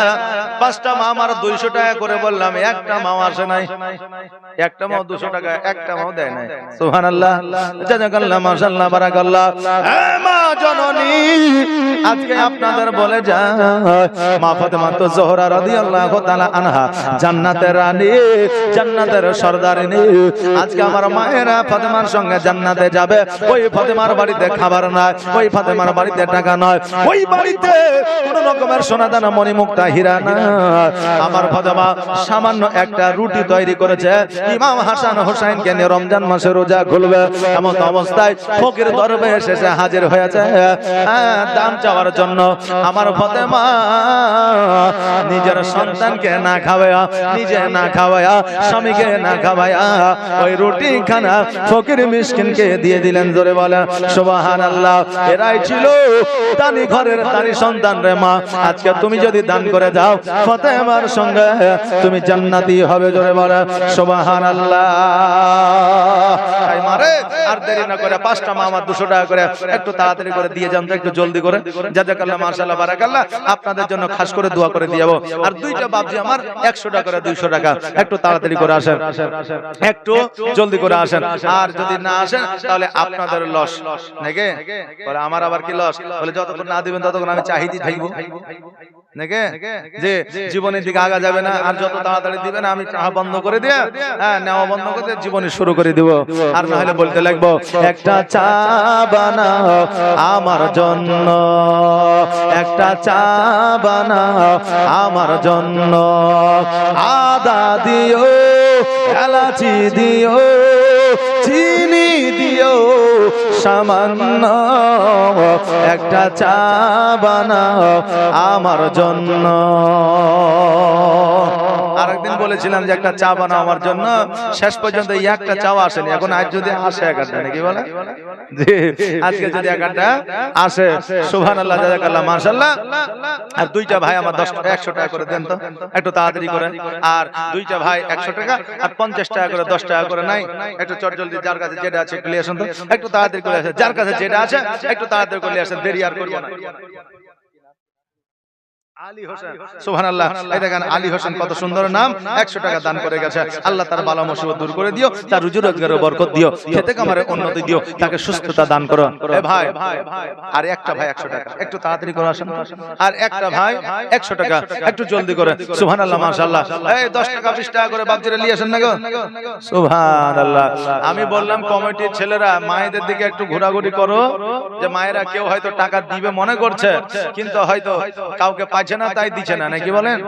5টা মা আমার 200 টাকা করে বললাম, একটা মাও আসে নাই। একটা মাও 200 টাকা একটা মাও দেয় নাই। সুবহানাল্লাহ জাযাকাল্লাহ মাশাআল্লাহ বারাকাল্লাহ। মা জননী আজকে আপনাদের বলে যায় মা ফাতেমা তো জোহরা রাদিয়াল্লাহু তাআলা আনহা জান্নাতের রানী, জান্নাতের সরদারিনী। আজকে আমার মায়েরা ফাতেমার সঙ্গে জান্নাতে যাবে। ওই ফাতেমার বাড়িতে খাবার নয়, ওই ফাতেমার বাড়িতে টাকা নয়, ওই বাড়িতে কোন রকমের সোনাদানা মণিমুক্তা হীরা না। আমার ফাতেমা সামান্য একটা রুটি তৈরি করেছে, ইমাম হাসান হোসেনকে নিয়ে রমজান মাসে রোজা খুলবে। এমন অবস্থায় ফকির দরবেশ এসে হাজির হয়েছে দান চাওয়ার জন্য। আমার ফাতেমা নিজের সন্তানকে না খাওয়ায়া, নিজে না খাওয়ায়া, স্বামীকে না খাওয়ায়া ওই রুটি খানা ফকির মিসকিনকে দিয়ে দিলেন। জোরে বলেন সুবহানাল্লাহ। এরাই ছিল দানি ঘরের দানি সন্তান রে মা। আজকে তুমি যদি দান করে যাও ফাতেমার সঙ্গে তুমি জান্নাতি হবে। জোরে বলেন সুবহানাল্লাহ। তাই মারে আর দেরি না করে 5টা মা আমার 200 টাকা করে একটু তাড়াতাড়ি করে দিয়ে যান তো, একটু জলদি করে। জাযাকাল্লাহ মাশাআল্লাহ বারাকাল্লাহ। আপনাদের জন্য খাস করে দোয়া করে দিয়ে যাবো। আর দুইটা বাপজি আমার 100 টাকা করে 200 টাকা একটু তাড়াতাড়ি করে আসেন, একটু জলদি করে আসেন। আর যদি না আসেন তাহলে আপনাদের লস নাকি বলে, আমার আবার কি লস বলে, যতক্ষণ না দিবেন ততক্ষণ আমি চাহিদি থাকবো নাকি, যে জীবনের দিকে আগা যাবে না। আর যত তাড়াতাড়ি দিবেন আমি চাহা বন্ধ করে দিয়ে নেওয়া বন্ধ করে দিয়ে জীবনে শুরু করে দিব। আর না হলে বলতে লাগবো, একটা চা বানাও আমার জন্য, একটা চা বানাও আমার জন্য, আদা দিও, এলাচি দিও, চিনি দিও সামান্য, একটা চা বানাও আমার জন্য। আরেকদিন বলেছিলাম যে একটা চা বানাও আমার জন্য, শেষ পর্যন্ত এই একটা চাও আসেনি। এখন আজ যদি আসে একটা নাকি বলে, জি আজকে যদি একটা আসে সুবহানাল্লাহ জাযাকাল্লাহ মাশাআল্লাহ। আর দুইটা ভাই আমার 100 টাকা করে দেন তো একটু তাড়াতাড়ি করে। আর দুইটা ভাই 100 টাকা আর 50 টাকা করে 10 টাকা করে নাই, একটু চটজলদি যার কাছে যেটা আছে একটু নিয়ে আসেন তো, একটু তাড়াতাড়ি করে আসেন। যার কাছে যেটা আছে একটু তাড়াতাড়ি করে নিয়ে আসেন, দেরি আর করবেন না। আলী হোসেন সুবহানাল্লাহ। এই দেখেন আলী হোসেন কত সুন্দর নাম, 100 টাকা দান করে গেছে। আল্লাহ তার বালা মুসিবত দূর করে দিও, তার রুজি রোজগারে বরকত দিও, খেতে কামারে উন্নতি দিও, তাকে সুস্থতা দান করো। এ ভাই আর একটা ভাই 100 টাকা একটু তাড়াতাড়ি করে আসেন। আর একটা ভাই 100 টাকা একটু জলদি করে। সুবহানাল্লাহ মাশাআল্লাহ। এই 10 টাকা 20 টাকা করে বাপজিরা নিয়ে আসেন না গো। সুবহানাল্লাহ। আমি বললাম কমিটির ছেলেরা মায়েদের দিকে একটু ঘোরাঘুরি করো, যে মায়েরা কেউ হয়তো টাকা দিবে মনে করছে কিন্তু হয়তো কাউকে পাচ্ছে না তাই দিচ্ছে না, নাকি বলেন,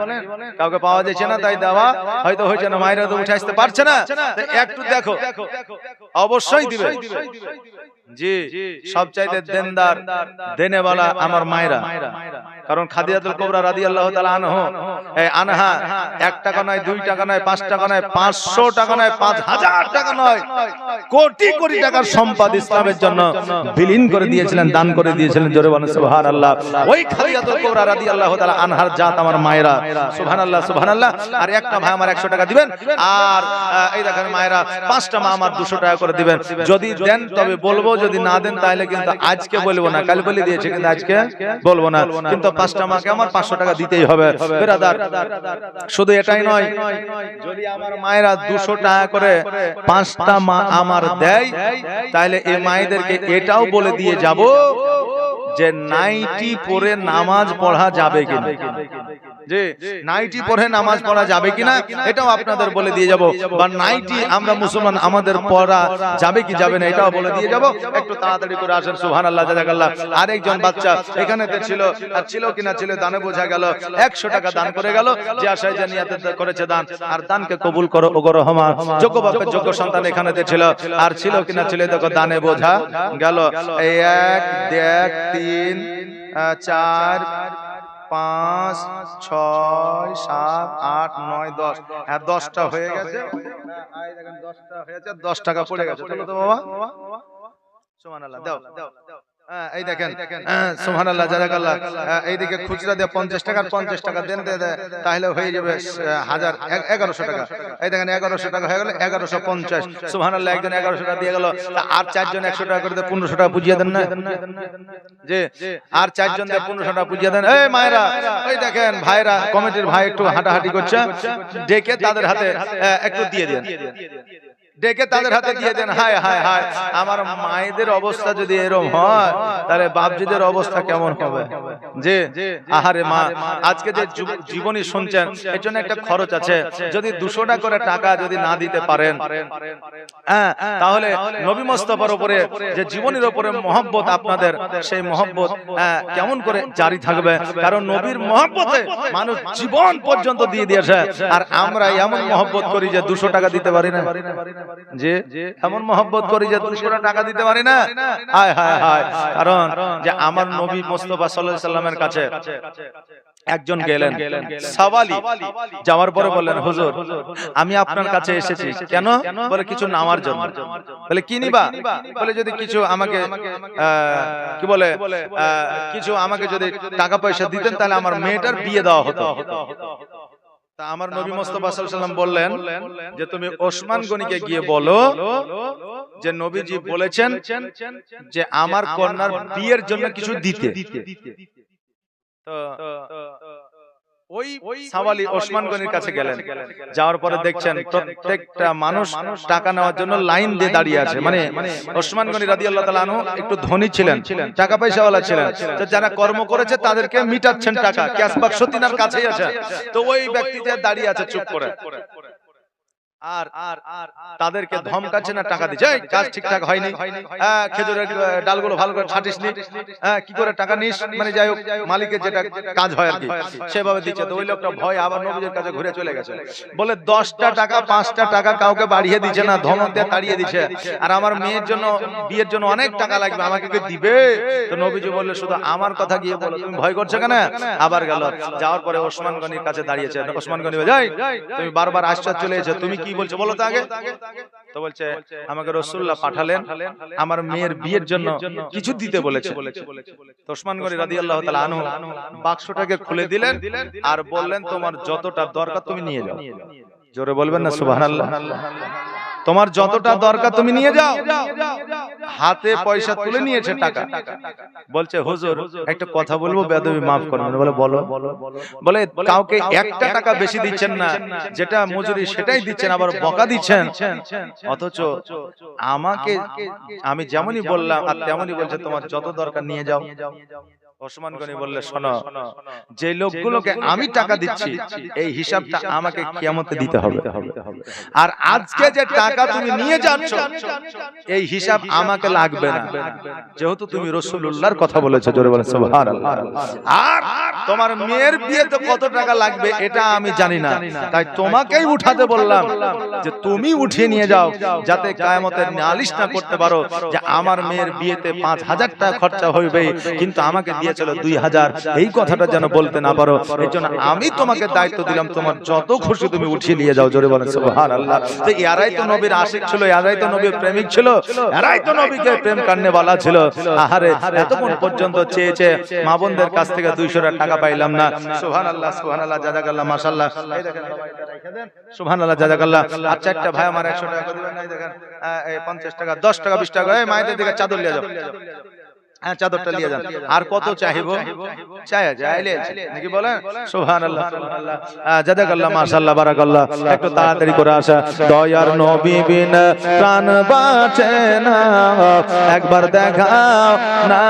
কাউকে পাওয়া যাচ্ছে না তাই দেওয়া হয়তো হয়েছে না, মায়েরা তো উঠে আসতে পারছে না, একটু দেখো অবশ্যই দিবে। জি সবচাইতে দেনদার দেনেওয়ালা আমার মায়েরা, কারণ খাদিজাতুল কুবরা রাদিয়াল্লাহু তাআলা আনহা 1 টাকা নয় 2 টাকা নয় 5 টাকা নয় 500 টাকা নয় 5000 টাকা নয় কোটি কোটি টাকার সম্পদ ইসলামের জন্য বিলীন করে দিয়েছিলেন, দান করে দিয়েছিলেন। জোরে বলেন সুবহানাল্লাহ। ওই খাদিজাতুল কুবরা রাদিয়াল্লাহু তাআলা আনহার জাত আমার মায়েরা। সুবহানাল্লাহ সুবহানাল্লাহ। আর একটা ভাই আমার 100 টাকা দিবেন। আর এই দেখেন মায়েরা 5টা মা আমার 200 টাকা করে দিবেন। যদি দেন তবে বলবো, যদি না দেন তাহলে কিন্তু আজকে বলবো না, কাল বলে দিয়েছে কিন্তু আজকে বলবো না। কিন্তু 5টা মাকে আমার 500 টাকা দিতেই হবে ব্রাদার। শুধু এটাই নয়, যদি আমার মায়েরা 200 টাকা করে 5টা মা আমার দেয় তাহলে এই মায়েদেরকে এটাও বলে দিয়ে যাব যে নাইটি পরে নামাজ পড়া যাবে কিনা, যে নাইটি পরে নামাজ পড়া যাবে কিনা এটাও আপনাদের বলে দিয়ে যাব। বা নাইটি আমরা মুসলমান আমাদের পড়া যাবে কি যাবে না এটাও বলে দিয়ে যাব। একটু তাড়াতাড়ি করে আসেন। সুবহানাল্লাহ জাযাকাল্লাহ। আরেকজন বাচ্চা এখানেতে ছিল, আর ছিল কিনা ছিল দানে বোঝা গেল, 100 টাকা দান করে গেল, যে আশায় যে নিয়তে করেছে দান। আর দানকে কবুল করো ওগো রহমান। যোগ্য বাপের যোগ্য সন্তান এখানেতে ছিল, আর ছিল কিনা ছিল দেখো দানে বোঝা গেল। 1 2 3 4 5 6 7 8 9 10 হ্যাঁ 10টা হয়ে গেছে। দেখেন 10টা হয়েছে, 10 টাকা পড়ে গেছে। চলো তো বাবা, সুবহানাল্লাহ দাও। এই দেখেন সুবহানাল্লাহ জাযাকাল্লাহ। এইদিকে খুচরা দিয়ে 50 টাকা 50 টাকা দেন দে তাহলে হয়ে যাবে 1100 টাকা। এই দেখেন 1100 টাকা হয়ে গেল, 1150। সুবহানাল্লাহ, একজন 1100 টাকা দিয়ে গেল, আর চারজন 100 টাকা করে 1500 টাকা বুঝিয়ে দেন না জি, আর চারজন দিয়ে 1500 টাকা বুঝিয়ে দেন। এই মায়েরা, ওই দেখেন ভাইরা, কমিটির ভাই একটু হাঁটাহাঁটি করছে, ডেকে তাদের হাতে একটু দিয়ে দেন, ডেকে তাদের হাতে দিয়ে দেন। হায় হায় হায়, আমার মায়েদের অবস্থা যদি এরকম হয় তাহলে বাপজিদের অবস্থা কেমন হবে? যে আহারে মা, আজকে যে জীবনী শুনছেন এর জন্য একটা খরচ আছে। যদি 200 টাকা করে টাকা যদি না দিতে পারেন, হ্যাঁ, তাহলে নবী মুস্তাফার উপরে যে জীবনীর উপরে মহব্বত আপনাদের, সেই মহব্বত কেমন করে জারি থাকবে? কারণ নবীর মহব্বতে মানুষ জীবন পর্যন্ত দিয়ে দিয়েছে, আর আমরা এমন মহব্বত করি যে 200 টাকা দিতে পারি না। যে এমন মহব্বত করি যে 200 টাকা দিতে পারি না। হায় হায় হায়, কারণ যে আমার নবী মুস্তাফা সাল্লাল্লাহু আলাইহি সাল্লামের কাছে একজন গেলেন সাওয়ালি, যাওয়ার পরে বললেন, হুজুর আমি আপনার কাছে এসেছি কেন? বলে কিছু নেওয়ার জন্য। বলে কি নিবা? বলে যদি কিছু আমাকে কি বলে কিছু আমাকে যদি টাকা পয়সা দিতেন তাহলে আমার মেয়েটার বিয়ে দেওয়া হতো। আমার নবী মুস্তাফা সাল্লাল্লাহু আলাইহি ওয়াসাল্লাম বললেন যে তুমি ওসমান গনিকে গিয়ে বলো যে নবীজি বলেছেন যে আমার কন্যার বিয়ের জন্য কিছু দিতে। তো ওই সাওয়ালি ওসমান গনির কাছে গেলেন, যাওয়ার পরে দেখছেন প্রত্যেকটা মানুষ টাকা নেওয়ার জন্য লাইন দিয়ে দাঁড়িয়ে আছে। মানে ওসমান গনি রাদিয়াল্লাহু তাআলা আনহু একটু ধনী ছিলেন, টাকা পয়সাওয়ালা ছিলেন, তো যারা কর্ম করেছে তাদেরকে মিটাচ্ছেন টাকা, ক্যাশ বাক্স তিনার কাছেই আছে। তো ওই ব্যক্তি যে দাঁড়িয়ে আছে চুপ করে, আর তাদেরকে ধমকাচ্ছে না টাকা দিচ্ছে, কাজ ঠিকঠাক হয়নি, খেজুরের ডালগুলো ভালো করে ছাটিস নি, কি করে টাকা নিস, মানে যাই হোক মালিকের যেটা কাজ হয় আর কি সেভাবে দিচ্ছে। তো ওই লোকটা ভয় আবার নবীজির কাছে ঘুরে চলে গেছে। বলে 10টা টাকা 5টা টাকা কাউকে বাড়িয়ে দিচ্ছে না, ধমক দিয়ে তাড়িয়ে দিচ্ছে, আর আমার মেয়ের জন্য বিয়ের জন্য অনেক টাকা লাগবে, আমাকে কি দিবে? তো নবীজি বললে শুধু আমার কথা গিয়ে বলো, তুমি ভয় করছো কেন? আবার গেল, যাওয়ার পরে ওসমান গনির কাছে দাঁড়িয়েছে। ওসমান গনি যাই, তুমি বারবার আশ্চর্য চলে এসেছো, তুমি কি বলছো বলো তো আগে। তো বলছে আমাকে রাসূলুল্লাহ পাঠালেন আমার মেয়ের বিয়ের জন্য কিছু দিতে বলেছে। তো ওসমান গনি রাদিয়াল্লাহু তাআলা আনহু বাক্সটাকে খুলে দিলেন আর বললেন তোমার যতটা দরকার তুমি নিয়ে যাও। জোরে বলবেন না সুবহানাল্লাহ। তোমার যতটা দরকার তুমি নিয়ে যাও। হাতে পয়সা তুলে নিয়েছে টাকা। বলছে হুজুর একটা কথা বলবো, বেয়াদবি মাফ করবেন। বলে বলো। বলে কাউকে একটা টাকা বেশি দিচ্ছেন না, যেটা মজুরি সেটাই দিচ্ছেন, আবার বকা দিচ্ছেন, অথচ আমাকে আমি যেমনই বললাম আর তেমনই বলছে তোমার যত দরকার নিয়ে যাও। ওসমান গনি বললে শোনো, যে লোকগুলোকে আমি টাকা দিচ্ছি এই হিসাবটা আমাকে কিয়ামতে দিতে হবে, আর আজকে যে টাকা তুমি নিয়ে যাচ্ছ এই হিসাব আমাকে লাগবে না, যেহেতু তুমি রাসূলুল্লাহর কথা বলেছো। জোরে বলেন সুবহানাল্লাহ। আর তোমার মেয়ের বিয়েতে কত টাকা লাগবে এটা আমি জানি না, তাই তোমাকেই উঠাতে বললাম যে তুমি উঠিয়ে নিয়ে যাও, যাতে কিয়ামতের নালিশ না করতে পারো যে আমার মেয়ের বিয়েতে 5000 টাকা খরচা হইবে কিন্তু আমাকে দিয়েছিল 2000, এই কথাটা যেন বলতে না পারো। এজন্য আমি তোমাকে দায়িত্ব দিলাম, তোমার যত খুশি তুমি উঠিয়ে নিয়ে যাও। জোরে বলেন সুবহানাল্লাহ। তো এরাই তো নবীর আশিক ছিল, এরাই তো নবীর প্রেমিক ছিল, এরাই তো নবীকে প্রেম করনেওয়ালা ছিল। আহারে এতক্ষণ পর্যন্ত চেয়েছে মা বোনদের কাছ থেকে 200 টাকা পাইলাম না। সুবহানাল্লাহ সুবহানাল্লাহ জাযাকাল্লাহ মাশাআল্লাহ। এই দেখেন সুবহানাল্লাহ জাযাকাল্লাহ। আর চারটা ভাই আমার 100 টাকা করে দিবেন। এই দেখেন এই 50 টাকা 10 টাকা 20 টাকা। এই মায়েদের দিকে চাদর নিয়ে যাও, হ্যাঁ চাদরটা নিয়ে যান। আর কত চাইবো? চাইলে নাকি বলেন সুবহানাল্লাহ সুবহানাল্লাহ জাযাকাল্লাহ মাশাআল্লাহ বারাকাল্লাহ। একটু তাড়াতাড়ি করে আসা। দয়ার নবী বিন প্রাণ বাঁচে না, একবার দেখাও না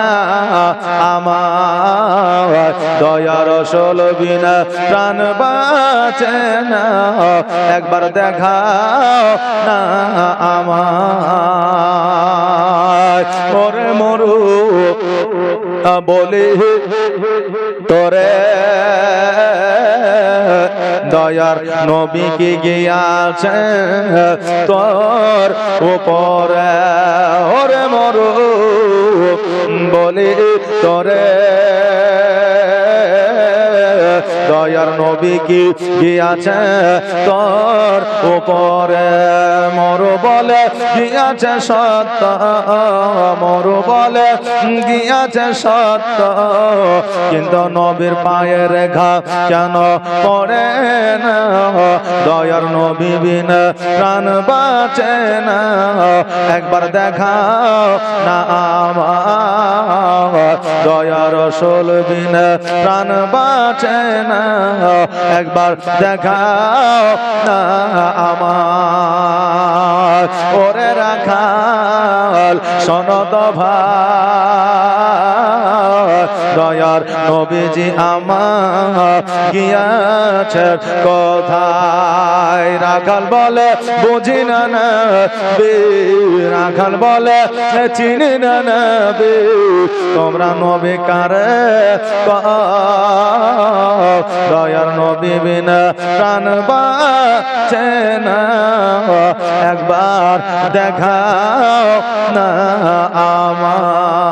আমার। দয়ার রাসূল বিন প্রাণ বাঁচে না, একবার দেখাও না আমার। ওরে মরু বলে তোরে দয়ার নবী কি গিয়াছে তোর উপরে। ওরে মরু বলে তোরে দয়ার নবী কি গিয়াছে তোর উপরে মোর বলে গিয়াছে সত্য মোর বলে গিয়াছে সত্য কিন্তু নবীর পায়ের ঘা কেন পড়ে না দয়ার নবী বিনা প্রাণ বাঁচে না একবার দেখাও না আমার দয়ার রসুল বিনা প্রাণ বাঁচে না একবার দেখাও না আমার ওরে রাখাল সনত ভাই দয়ার নবীজি আমার গিয়াছে কোথায় রাখাল বলে বুঝি না নবী রাখাল বলে চিনি না নবী তোমরা নবী কারে দয়ার নবী বিনা প্রাণ বাঁচে না একবার দেখাও না আমার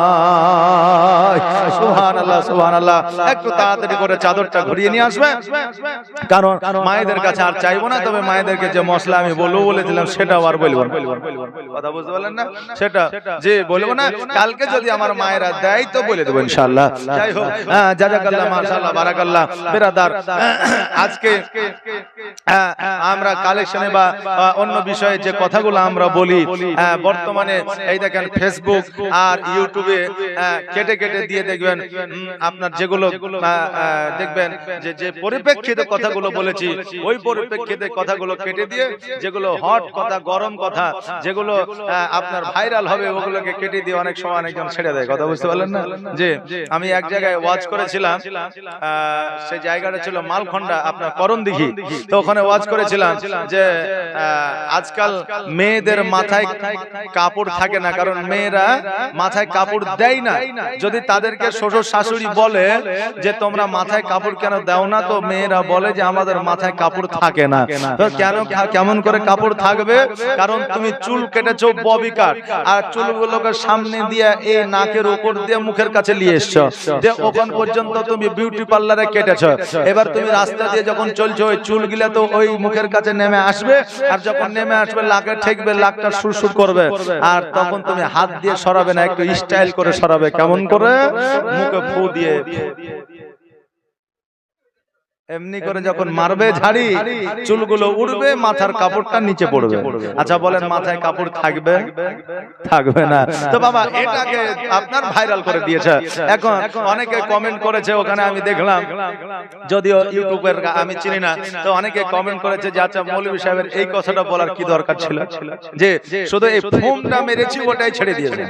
সুবহানাল্লাহ সুবহানাল্লাহ একটু তাড়াতাড়ি করে চাদরটা ঘুরিয়ে নিয়ে আসবে কারণ মায়েদের কাছে আর চাইবো না তবে মায়েদেরকে যে মশলা আমি বলবো বলেছিলাম সেটাও আর বলবো না কথা বুঝতে পারলেন না সেটা যে বলবো না কালকে যদি আমার মায়েরা দেয় তো বলে দেবো ইনশাআল্লাহ যাই হোক জাযাকাল্লাহ মাশাআল্লাহ বারাকাল্লাহ বিরাদার আজকে আমরা কালেকশনে বা অন্য বিষয়ে যে কথাগুলো আমরা বলি বর্তমানে এই দেখেন ফেসবুক আর ইউটিউবে কেটে কেটে দিয়ে দেখবেন আপনার যেগুলো দেখবেন যে পরিপ্রেক্ষিতে কথাগুলো বলেছি ওই পরিপ্রেক্ষিতে কথাগুলো কেটে দিয়ে যেগুলো হট কথা গরম কথা যেগুলো আপনার ভাইরাল হবে ওগুলোকে কেটে দিয়ে অনেক সময় অনেকজন ছেড়ে দেয় কথা বুঝতে পারলেন না যে আমি এক জায়গায় ওয়াজ করেছিলাম সেই জায়গাটা ছিল মালখন্ডা আপনার করণদিঘি তো ওখানে ওয়াজ করেছিলাম যে আজকাল মেয়েদের মাথায় কাপড় থাকে না কারণ মেয়েরা মাথায় কাপড় দেয় না যদি তাদেরকে শ্বশুর শাশুড়ি বলে যে তোমরা মাথায় কাপড় কেন দাও না তো মেয়েরা বলে যে আমাদের মাথায় কাপড় থাকে না তো কেন কেমন করে কাপড় থাকবে কারণ তুমি চুল কেটেছো ববি কাট আর চুলগুলোকে সামনে দিয়ে এই নাকের উপর দিয়ে মুখের কাছে নিয়ে এসছো যে ওখান পর্যন্ত তুমি বিউটি পার্লারে কেটেছো এবার তুমি রাস্তা দিয়ে যখন চলছো ওই চুলগুলো তো ওই মুখের কাছে নেমে আসবে আর যখন নেমে আসবে লাকে ঠেকবে লাকটা সুরসুর করবে আর তখন তুমি হাত দিয়ে সরাবে না একটু স্টাইল করে সরাবে কেমন করে মুখে ফু দিয়ে এমনি করে যখন মারবে ঝাড়ি চুলগুলো উড়বে মাথার কাপড়টা নিচে পড়বে আচ্ছা বলেন মাথায় কাপড় থাকবে থাকবে না তো বাবা এটাকে আপনার ভাইরাল করে দিয়েছে এখন অনেকে কমেন্ট করেছে ওখানে আমি দেখলাম যদিও ইউটিউবের আমি চিনি না তো অনেকে কমেন্ট করেছে যে আচ্ছা মৌলভী সাহেবের এই কথাটা বলার কি দরকার ছিল যে শুধু এই ফোমটা মেরেছি ওটাই ছেড়ে দিয়েছে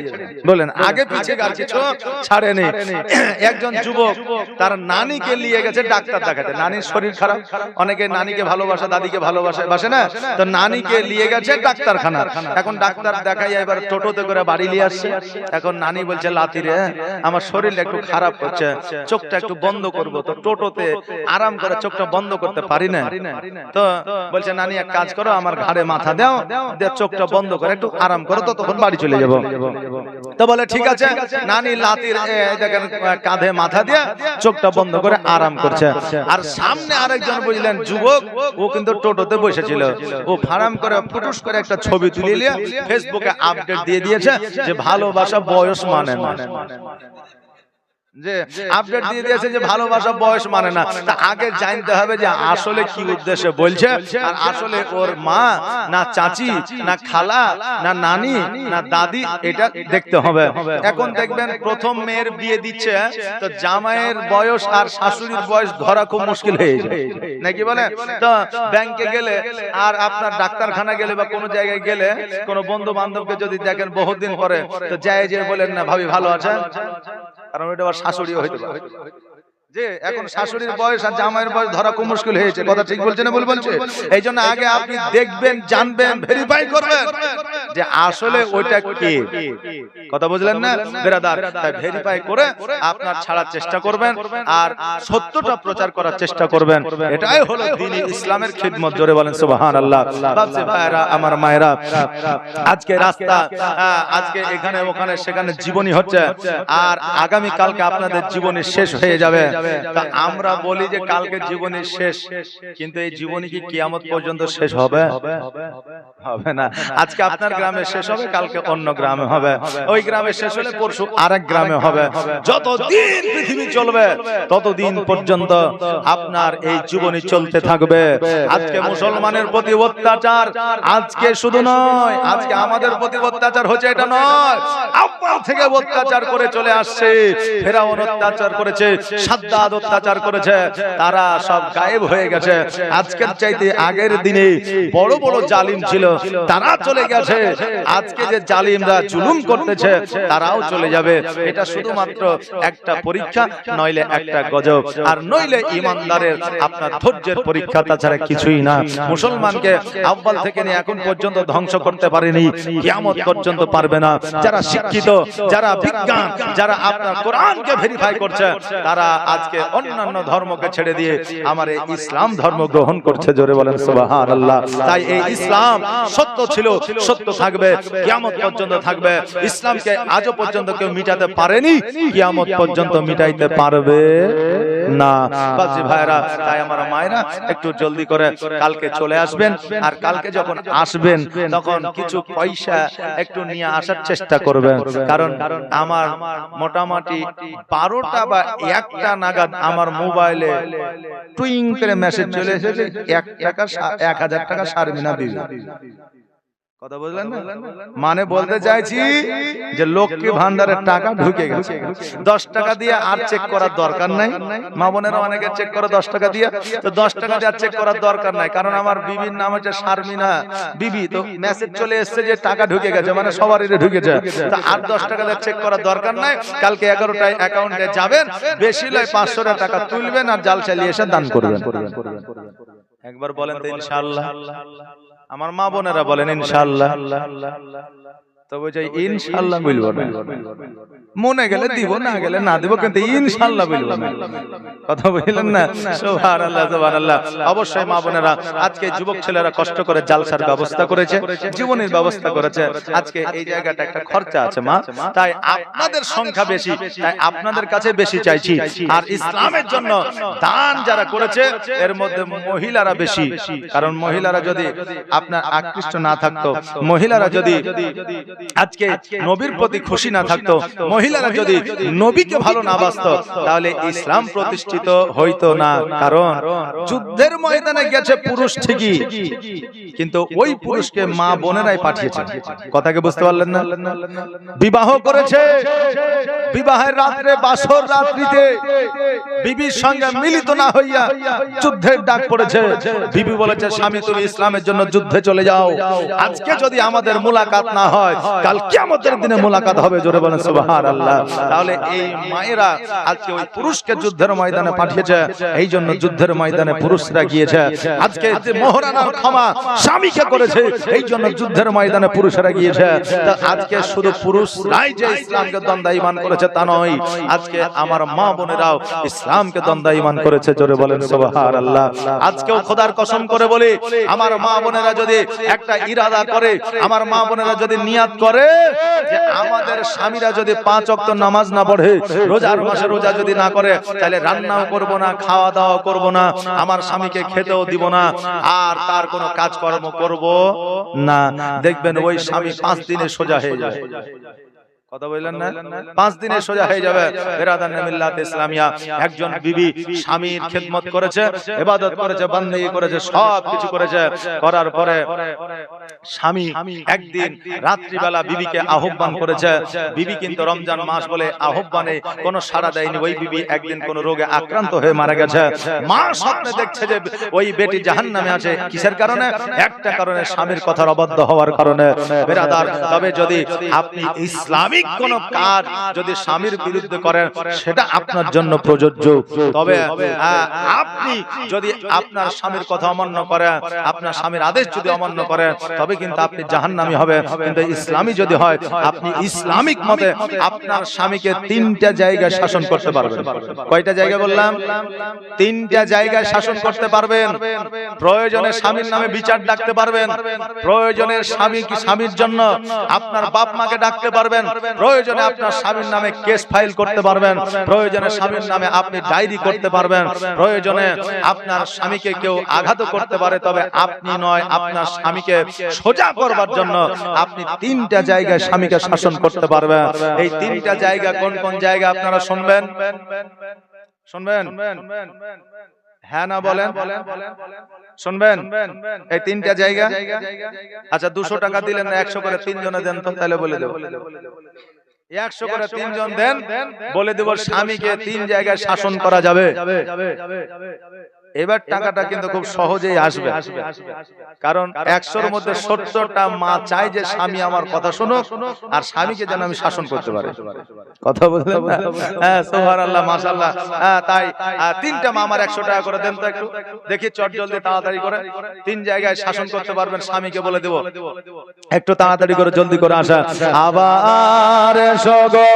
বলেন আগে পিছে আর কিছু ছাড়েনি একজন যুবক তার নানিকে নিয়ে গেছে ডাক্তার দেখাতে নানির শরীর খারাপ অনেকে নানিকে ভালোবাসে দাদিকে ভালোবাসে না তো নানিকে নিয়ে গেছে ডাক্তারখানা এখন ডাক্তার দেখাই এবার টোটোতে করে বাড়ি নিয়ে আসছে এখন নানি বলছে লাতি রে আমার শরীর একটু খারাপ হচ্ছে চোখটা একটু বন্ধ করব তো টোটোতে আরাম করে চোখটা বন্ধ করতে পারি না তো বলছে নানি এক কাজ করো আমার ঘাড়ে মাথা দাও দিয়ে চোখটা বন্ধ করে একটু আরাম করো তো তখন বাড়ি চলে যাব তো বলে ঠিক আছে নানি লাতির দেখেন কাঁধে মাথা দিয়ে চোখটা বন্ধ করে আরাম করছে আর সামনে আরেকজন বুঝলেন যুবক ও কিন্তু টোটোতে বসেছিল ও ফারাম করে ফুটুস করে একটা ছবি তুলে নিয়ে ফেসবুকে আপডেট দিয়ে দিয়েছে যে ভালোবাসা বয়স মানে না যে আপডেট দিয়ে দিয়েছে যে ভালোবাসা বয়স মানে না তা আগে জানতে হবে যে আসলে কি উদ্দেশ্যে বলছে আর আসলে ওর মা না চাচি না খালা না নানি না দাদি এটা দেখতে হবে এখন দেখবেন প্রথম মেয়ের বিয়ে দিচ্ছে তো জামাইয়ের বয়স আর শাশুড়ির বয়স ধরা খুব মুশকিল হয়ে যায় নাকি বলে তো ব্যাংকে গেলে আর আপনার ডাক্তারখানা গেলে বা কোনো জায়গায় গেলে কোনো বন্ধু বান্ধবকে যদি দেখেন বহুদিন পরে তো যায় যে বলেন না ভাবি ভালো আছে কারণ এটা শাশুড়িও হইতে পারে যে এখন শাশুড়ির বয়স আর জামাইয়ের বয়স ধরা খুব মুশকিল হয়েছে কথা ঠিক বলছে না ভুল বলছে এই জন্য আগে আপনি দেখবেন জানবেন ভেরিফাই করবেন যে আসলে ওইটা কে। কথা বুঝলেন না ব্রাদার? তাই ভেরিফাই করে আপনার ছাড়ার চেষ্টা করবেন আর সত্যটা প্রচার করার চেষ্টা করবেন। এটাই হলো দ্বীন ইসলামের খিদমত। জোরে বলেন সুবহানাল্লাহ। বাপজি ভাইরা, আমার মায়েরা, আজকে রাস্তা, আজকে এখানে ওখানে সেখানে জীবনী হচ্ছে, আর আগামী কালকে আপনাদের জীবনী শেষ হয়ে যাবে। তা আমরা বলি যে কালকে জীবনী শেষ, কিন্তু এই জীবনী কি কিয়ামত পর্যন্ত শেষ হবে? হবে না। আজকে আপনার গ্রামে শেষ হবে, কালকে অন্য গ্রামে হবে, ওই গ্রামে শেষ হলে পরশু আরেক গ্রামে হবে। যতদিন পৃথিবী চলবে ততদিন পর্যন্ত আপনার এই জীবনী চলতে থাকবে। আজকে মুসলমানের প্রতি অত্যাচার আজকে শুধু নয়, আজকে আমাদের প্রতি অত্যাচার হচ্ছে এটা নয়, আব্বাল থেকে অত্যাচার করে চলে আসছে। ফেরাউন অত্যাচার করেছে, সাদ্দাত অত্যাচার করেছে, তারা সব গায়েব হয়ে গেছে। আজকের চাইতে আগের দিনে বড় বড় জালিম ছিল, তারা চলে গেছে। আজকে যে জালিমরা জুলুম করতেছে তারাও চলে যাবে। এটা শুধুমাত্র একটা পরীক্ষা, নইলে একটা গজব, আর নইলে ইমানদারের আপনার ধৈর্যের পরীক্ষা, তাছাড়া কিছুই না। মুসলমানকে আব্বাল থেকে নিয়ে এখন পর্যন্ত ধ্বংস করতে পারেনি, কিয়ামত পর্যন্ত পারবে না। যারা শিক্ষিত, যারা বিজ্ঞান, যারা আপনার কোরআনকে ভেরিফাই করছে, তারা আজকে অন্যান্য ধর্মকে ছেড়ে দিয়ে আমার এই ইসলাম ধর্ম গ্রহণ করছে। জোরে বলেন সুবহানাল্লাহ। তাই এই ইসলাম সত্য ছিল, সত্য থাকবে, কিয়ামত পর্যন্ত থাকবে। ইসলামকে আজও পর্যন্ত কেউ মিটাতে পারেনি, কিয়ামত পর্যন্ত মিটাইতে পারবে না। বাজি ভাইরা, তাই আমার মায়েরা একটু জলদি করে কালকে চলে আসবেন, আর কালকে যখন আসবেন তখন কিছু পয়সা একটু নিয়ে আসার চেষ্টা করবেন। কারণ আমার মোটামুটি 12টা বা 1টা নাগাদ আমার মোবাইলে টুইং করে মেসেজ চলে এসেছে, 1000 টাকা শারমিনা দিবে। কথা বুঝলেন না? মানে বলতে চাইছি যে লক্ষ্মী ভান্ডারের টাকা ঢুকে গেছে। 10 টাকা দিয়ে আর চেক করার দরকার নাই। মা বোনেরা অনেকে চেক করে 10 টাকা দিয়ে, তো 10 টাকা দিয়ে আর চেক করার দরকার নাই, কারণ আমার বিবির নাম হচ্ছে শারমিনা বিবি। তো মেসেজ চলে এসেছে যে টাকা ঢুকে গেছে, মানে সবারই ঢুকেছে, তো আর 10 টাকা দিয়ে চেক করার দরকার নাই। কালকে 11টায় অ্যাকাউন্টে যাবেন, বেশি লয় 500 টাকা তুলবেন আর জাল চালিয়ে এসে দান করবেন। একবার বলেন তো ইনশাআল্লাহ। আমার মা বোনেরা বলেন ইনশাআল্লাহ। তবে যে ইনশাআল্লাহ বলবো না, মনে গেলে দিব, না গেলে না দিব, কিন্তু ইনশাআল্লাহ বলবো না। কথা বললেন না? সুবহানাল্লাহ, সুবহানাল্লাহ। অবশ্যই মা বোনেরা, আজকে যুবক ছেলেরা কষ্ট করে জালসার ব্যবস্থা করেছে, জীবনের ব্যবস্থা করেছে। আজকে এই জায়গাটা একটা খরচা আছে মা, তাই আপনাদের সংখ্যা বেশি, তাই আপনাদের কাছে বেশি চাইছি। আর ইসলামের জন্য দান যারা করেছে এর মধ্যে মহিলারা বেশি, কারণ মহিলারা যদি আপনার আকৃষ্ট না থাকতো, মহিলারা যদি আজকে নবীর প্রতি খুশি না থাকতো, মহিলারা যদি নবীকে ভালো না বাসতো, তাহলে ইসলাম প্রতিষ্ঠিত হইতো না। কারণ যুদ্ধের ময়দানে গেছে পুরুষ ঠিকই, কিন্তু ওই পুরুষকে মা বোনেরাই পাঠিয়েছে। কথাকে বুঝতে পারলেন না? বিবাহ করেছে, বিবাহের রাত্রে, বাসর রাত্রিতে বিবির সঙ্গে মিলিত না হইয়া যুদ্ধের ডাক পড়েছে। বিবি বলেছে, স্বামী তুমি ইসলামের জন্য যুদ্ধে চলে যাও। আজকে যদি আমাদের মুলাকাত না হয়, কাল কিয়ামতের দিনে মুলাকাত হবে। জোরে বলেন সুবহানাল্লাহ। তাহলে এই মায়েরা আজকে ওই পুরুষকে যুদ্ধের ময়দানে পাঠিয়েছে, এই জন্য যুদ্ধের ময়দানে পুরুষরা গিয়েছে। আজকে যে মোহরানার ক্ষমা স্বামীকে করেছে, এই জন্য যুদ্ধের ময়দানে পুরুষরা গিয়েছে। আজকে শুধু পুরুষরাই যে ইসলামকে দ্বন্দ্বায়মান করেছে তা নয়, আজকে আমার মা বোনেরাও ইসলামকে দ্বন্দ্বায়মান করেছে। জোরে বলেন সুবহানাল্লাহ। আজকেও খোদার কসম করে বলি, আমার মা বোনেরা যদি একটা ইরাদা করে, আমার মা বোনেরা যদি নিয়াত করে যে আমাদের স্বামীরা যদি 5 ওয়াক্ত নামাজ না পড়ে, রোজার মাসে রোজা যদি না করে, তাহলে রান্নাও করব না, খাওয়া দাওয়া করব না, আমার স্বামীকে খেতেও দিব না, আর তার কোনো কাজকর্ম করব না, দেখবেন ওই স্বামী 5 দিনে সোজা হয়ে যায়। কথা বললেন না? 5 দিনে সোজা হয়ে যাবে। বেরাদান মিল্লাত ইসলামিয়া, একজন বিবি স্বামীর খিদমত করেছে, ইবাদত করেছে, বান্দেগি করেছে, সব কিছু করেছে, করার পরে স্বামী একদিন রাত্রিবেলা বিবিকে আহ্বান করেছে। বিবি কিন্তু রমজান মাস বলে আহ্বানে কোনো সাড়া দেয়নি। ওই বিবি একদিন কোন রোগে আক্রান্ত হয়ে মারা গেছে। মা স্বপ্নে দেখছে যে ওই বেটি জাহান্নামে আছে। কিসের কারণে? একটা কারণে, স্বামীর কথার অবাধ্য হওয়ার কারণে। বেরাদার, তবে যদি আপনি ইসলামিক কোন কাজ যদি স্বামীর বিরুদ্ধে করেন, সেটা আপনার জন্য প্রযোজ্য। তবে আপনি যদি আপনার স্বামীর কথা অমান্য করেন, আপনার স্বামীর আদেশ যদি অমান্য করেন, তবে কিন্তু আপনি জাহান্নামী হবে। কিন্তু ইসলামী যদি হয়, আপনি ইসলামিক মতে আপনার স্বামীকে 3টা জায়গায় শাসন করতে পারবেন। কয়টা জায়গা বললাম? 3টা জায়গায় শাসন করতে পারবেন। প্রয়োজনে স্বামীর নামে বিচার ডাকতে পারবেন, প্রয়োজনে স্বামীর জন্য আপনার বাপ মাকে ডাকতে পারবেন, প্রয়োজনে আপনার স্বামীর নামে কেস ফাইল করতে পারবেন, প্রয়োজনে স্বামীর নামে আপনি ডায়েরি করতে পারবেন, প্রয়োজনে আপনার স্বামীকে কেউ আঘাত করতে পারে, তবে আপনি নয়, আপনার স্বামীকে সোজা করবার জন্য আপনি 3টা জায়গায় স্বামীকে শাসন করতে পারবেন। এই 3টা জায়গা কোন কোন জায়গা আপনারা শুনবেন? শুনবেন? হ্যাঁ না বলেন? শুনবেন? এই 3টা জায়গা। আচ্ছা 200 টাকা দিলেন না, 100 করে 3 জনে দেন তো, তাহলে বলে দেব। 100 করে 3 জন দেন, বলে দেব স্বামীকে 3 জায়গায় শাসন করা যাবে। এবার টাকাটা কিন্তু খুব সহজেই আসবে, কারণ 100-র মধ্যে 70টা মা চায় যে স্বামী আমার কথা শুনুক আর স্বামীকে যেন আমি শাসন করতে পারি। কথা বললেন না? হ্যাঁ, সুবহানাল্লাহ, মাশাআল্লাহ। তাই 3টা মা আমার 100 টাকা করে দেন তো, একটু দেখি চট জলদি তাড়াতাড়ি করে 3 জায়গায় শাসন করতে পারবেন স্বামীকে, বলে দেব। একটু তাড়াতাড়ি করে জলদি করে আসা। আবার সগো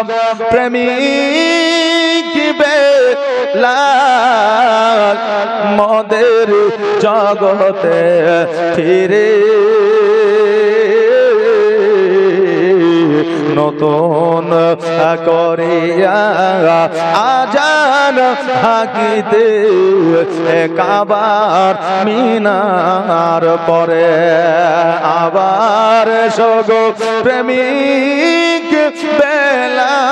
প্রেমিক বেলা মদের জগতে ফিরে নতুন করিয়া আজান হাকিতে কাবার মিনার পরে আবার সগো প্রেমিক বেলাল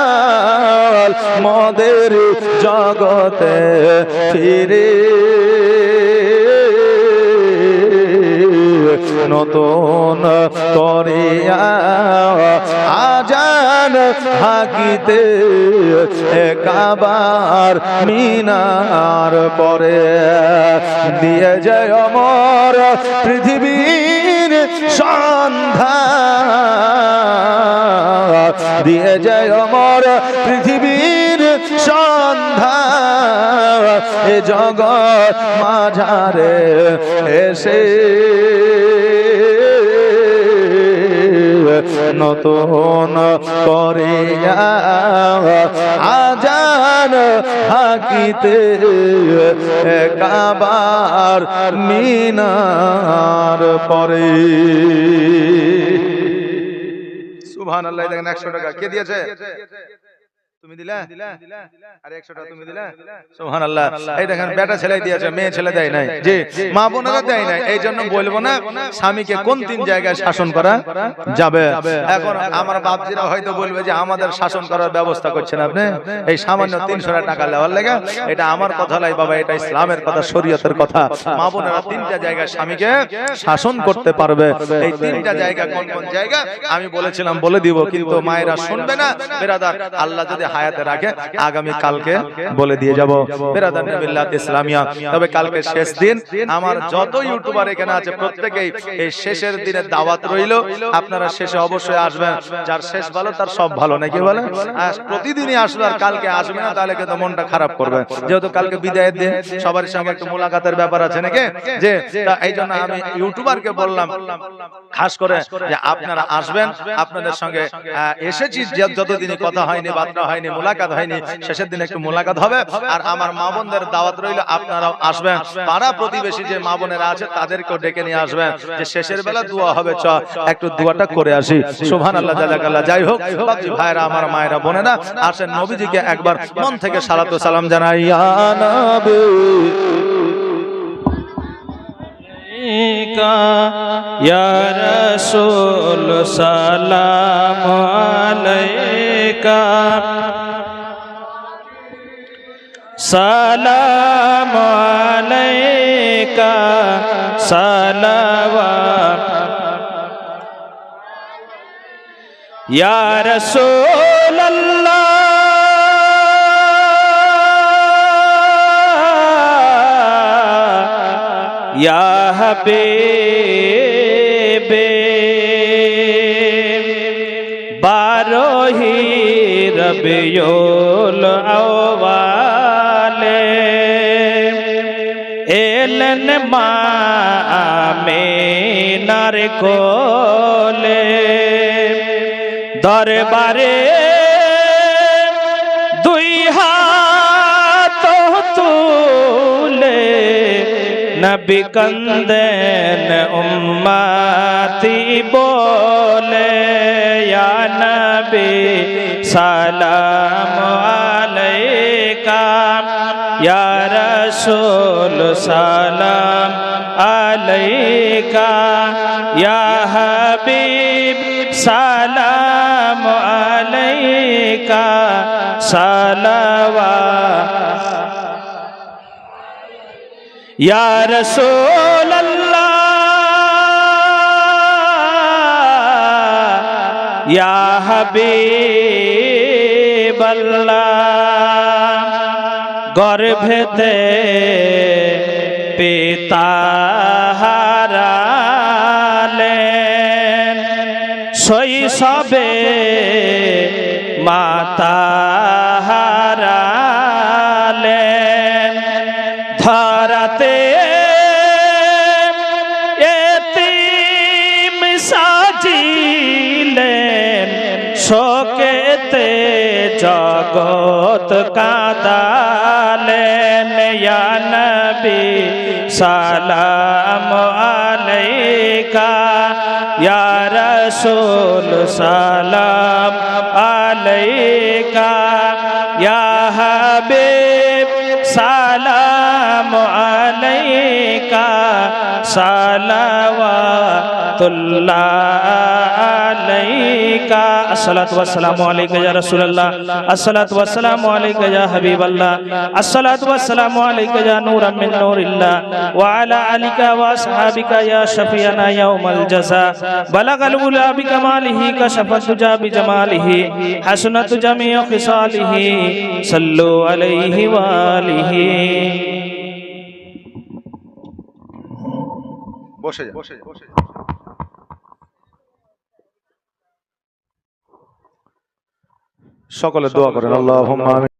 মদের জগতে ফিরে নতুন করিয়া আজান হাকিতে কাবার মিনার পরে দিয়ে যায় অমর পৃথিবীর সন্ধ্যা, দিয়ে যায় অমর পৃথিবীর সন্ধ্যা, এ জগৎ মাঝারে এসে নতুন করিয়া আজান হাকিতে কাবার মিনার পরে। সুবহানাল্লাহ। দেখেন 100 টাকা কে দিয়েছে? তুমি দিলা? আর 100 টাকা তুমি দিলা? সুবহানাল্লাহ। এই দেখেন বেটা ছেলে দিয়েছে, মেয়ে ছেলে দেয় নাই। জি, মা বোনেরা দেয় নাই। এই জন্য বলবো না স্বামীকে কোন 3 জায়গায় শাসন করা যাবে। এখন আমার বাপজিরা হয়তো বলবে যে আমাদের শাসন করার ব্যবস্থা করছেন আপনি এই সামান্য 300 টাকা লেওয়ার লাগা। এটা আমার কথা নয় বাবা, এটা ইসলামের কথা, শরীয়তের কথা। মা বোনেরা 3টা জায়গায় স্বামীকে শাসন করতে পারবে। এই 3টা জায়গা কোন কোন জায়গা আমি বলেছিলাম, বলে দিব, কিন্তু মায়েরা শুনবে না। বেরাদার, আল্লাহ যদি হায়াতে রাখে আগামী কালকে বলে দিয়ে যাব। বেরাদার মিল্লাত ইসলামিয়া, তবে কালকে শেষ দিন। আমার যত ইউটিউবার এখানে আছে প্রত্যেকেই এই শেষের দিনে দাওয়াত রইল, আপনারা শেষে অবশ্যই আসবেন। যার শেষ ভালো তার সব ভালো, নাকি বলে? প্রতিদিনই আসবে, আর কালকে আসবে না তাহলে কিন্তু মনটা খারাপ করবে। যেহেতু কালকে বিদায়ের দিন, সবার সঙ্গে একটু মোলাকাতের ব্যাপার আছে নাকি, যে এই জন্য আমি ইউটিউবারকে বললাম খাস করে যে আপনারা আসবেন, আপনাদের সঙ্গে এসেছি যতদিনই কথা হয়নি, বার্তা হয়নি, মোলাকাত হয়নি, শেষের দিন একটু মোলাকাত হবে। আর আমার মা বোনদের দাওয়াত রইল, আপনারাও আসবেন। পাড়া প্রতিবেশী যে মা বোনেরা আছে তাদেরকেও ডেকে নিয়ে আসবেন, যে শেষের বেলা দোয়া হবে, চ একটু দোয়াটা করে আসি। সুবহানাল্লাহ, জাযাকাল্লাহ। যাই হোক বাপজি ভাইরা, আমার মায়েরা, বোনেরা, আসেন নবীজিকে একবার মন থেকে সালাত ও সালাম জানাই। ইয়া নবী ইয়া রাসূল সালাম আলাইকা, সালাম আলাইকা সালাওয়াত ইয়া রাসূলুল্লাহ, ইয়া হাবিবে বারোহি রবিউল আউয়ালে এলেন মা আমিনার কোলে দরবারে দুই হাত তুলে নবী কান্দেন উম্মতি বলে ইয়া নবী সালাম আলাইকা ইয়া রাসূল সালাম আলাইকা ইয়া হাবিব সালাম আলাইকা সালাওয়াত ইয়া রাসূলুল্লাহ ইয়া হাবিবাল্লাহ গর্ভেতে পিতা হারালেন শৈশবে মাতা হারালেন ধরাতে এতিম সাজিলেন শোকেতে জগৎ কাঁদালেন ইয়া নবী সালাম আলাইকা ইয়া রাসূল সালাম আলাইকা ইয়া হাবিব সালাম আলাইকা সালাওয়াতুল্লাহ আলাইকা আসসালাতু ওয়াসসালামু আলাইকা ইয়া রাসূলুল্লাহ আসসালাতু ওয়াসসালামু আলাইকা ইয়া হাবিবাল্লাহ আসসালাতু ওয়াসসালামু আলাইকা ইয়া নূরাম মিন নূরিল্লাহ ওয়া আলা আলিকা ওয়া আসহাবিকা ইয়া শাফিয়ানা ইয়াউমাল জাযা বালাগাল উলা বিকামালিহি কাশাফাত তুজা বিজামালিহি হাসনাতু জামিউ খিসালিহি সাল্লু আলাইহি ওয়া আলিহি বসে যা সকলে দোয়া করেন আল্লাহুম্মা আমিন।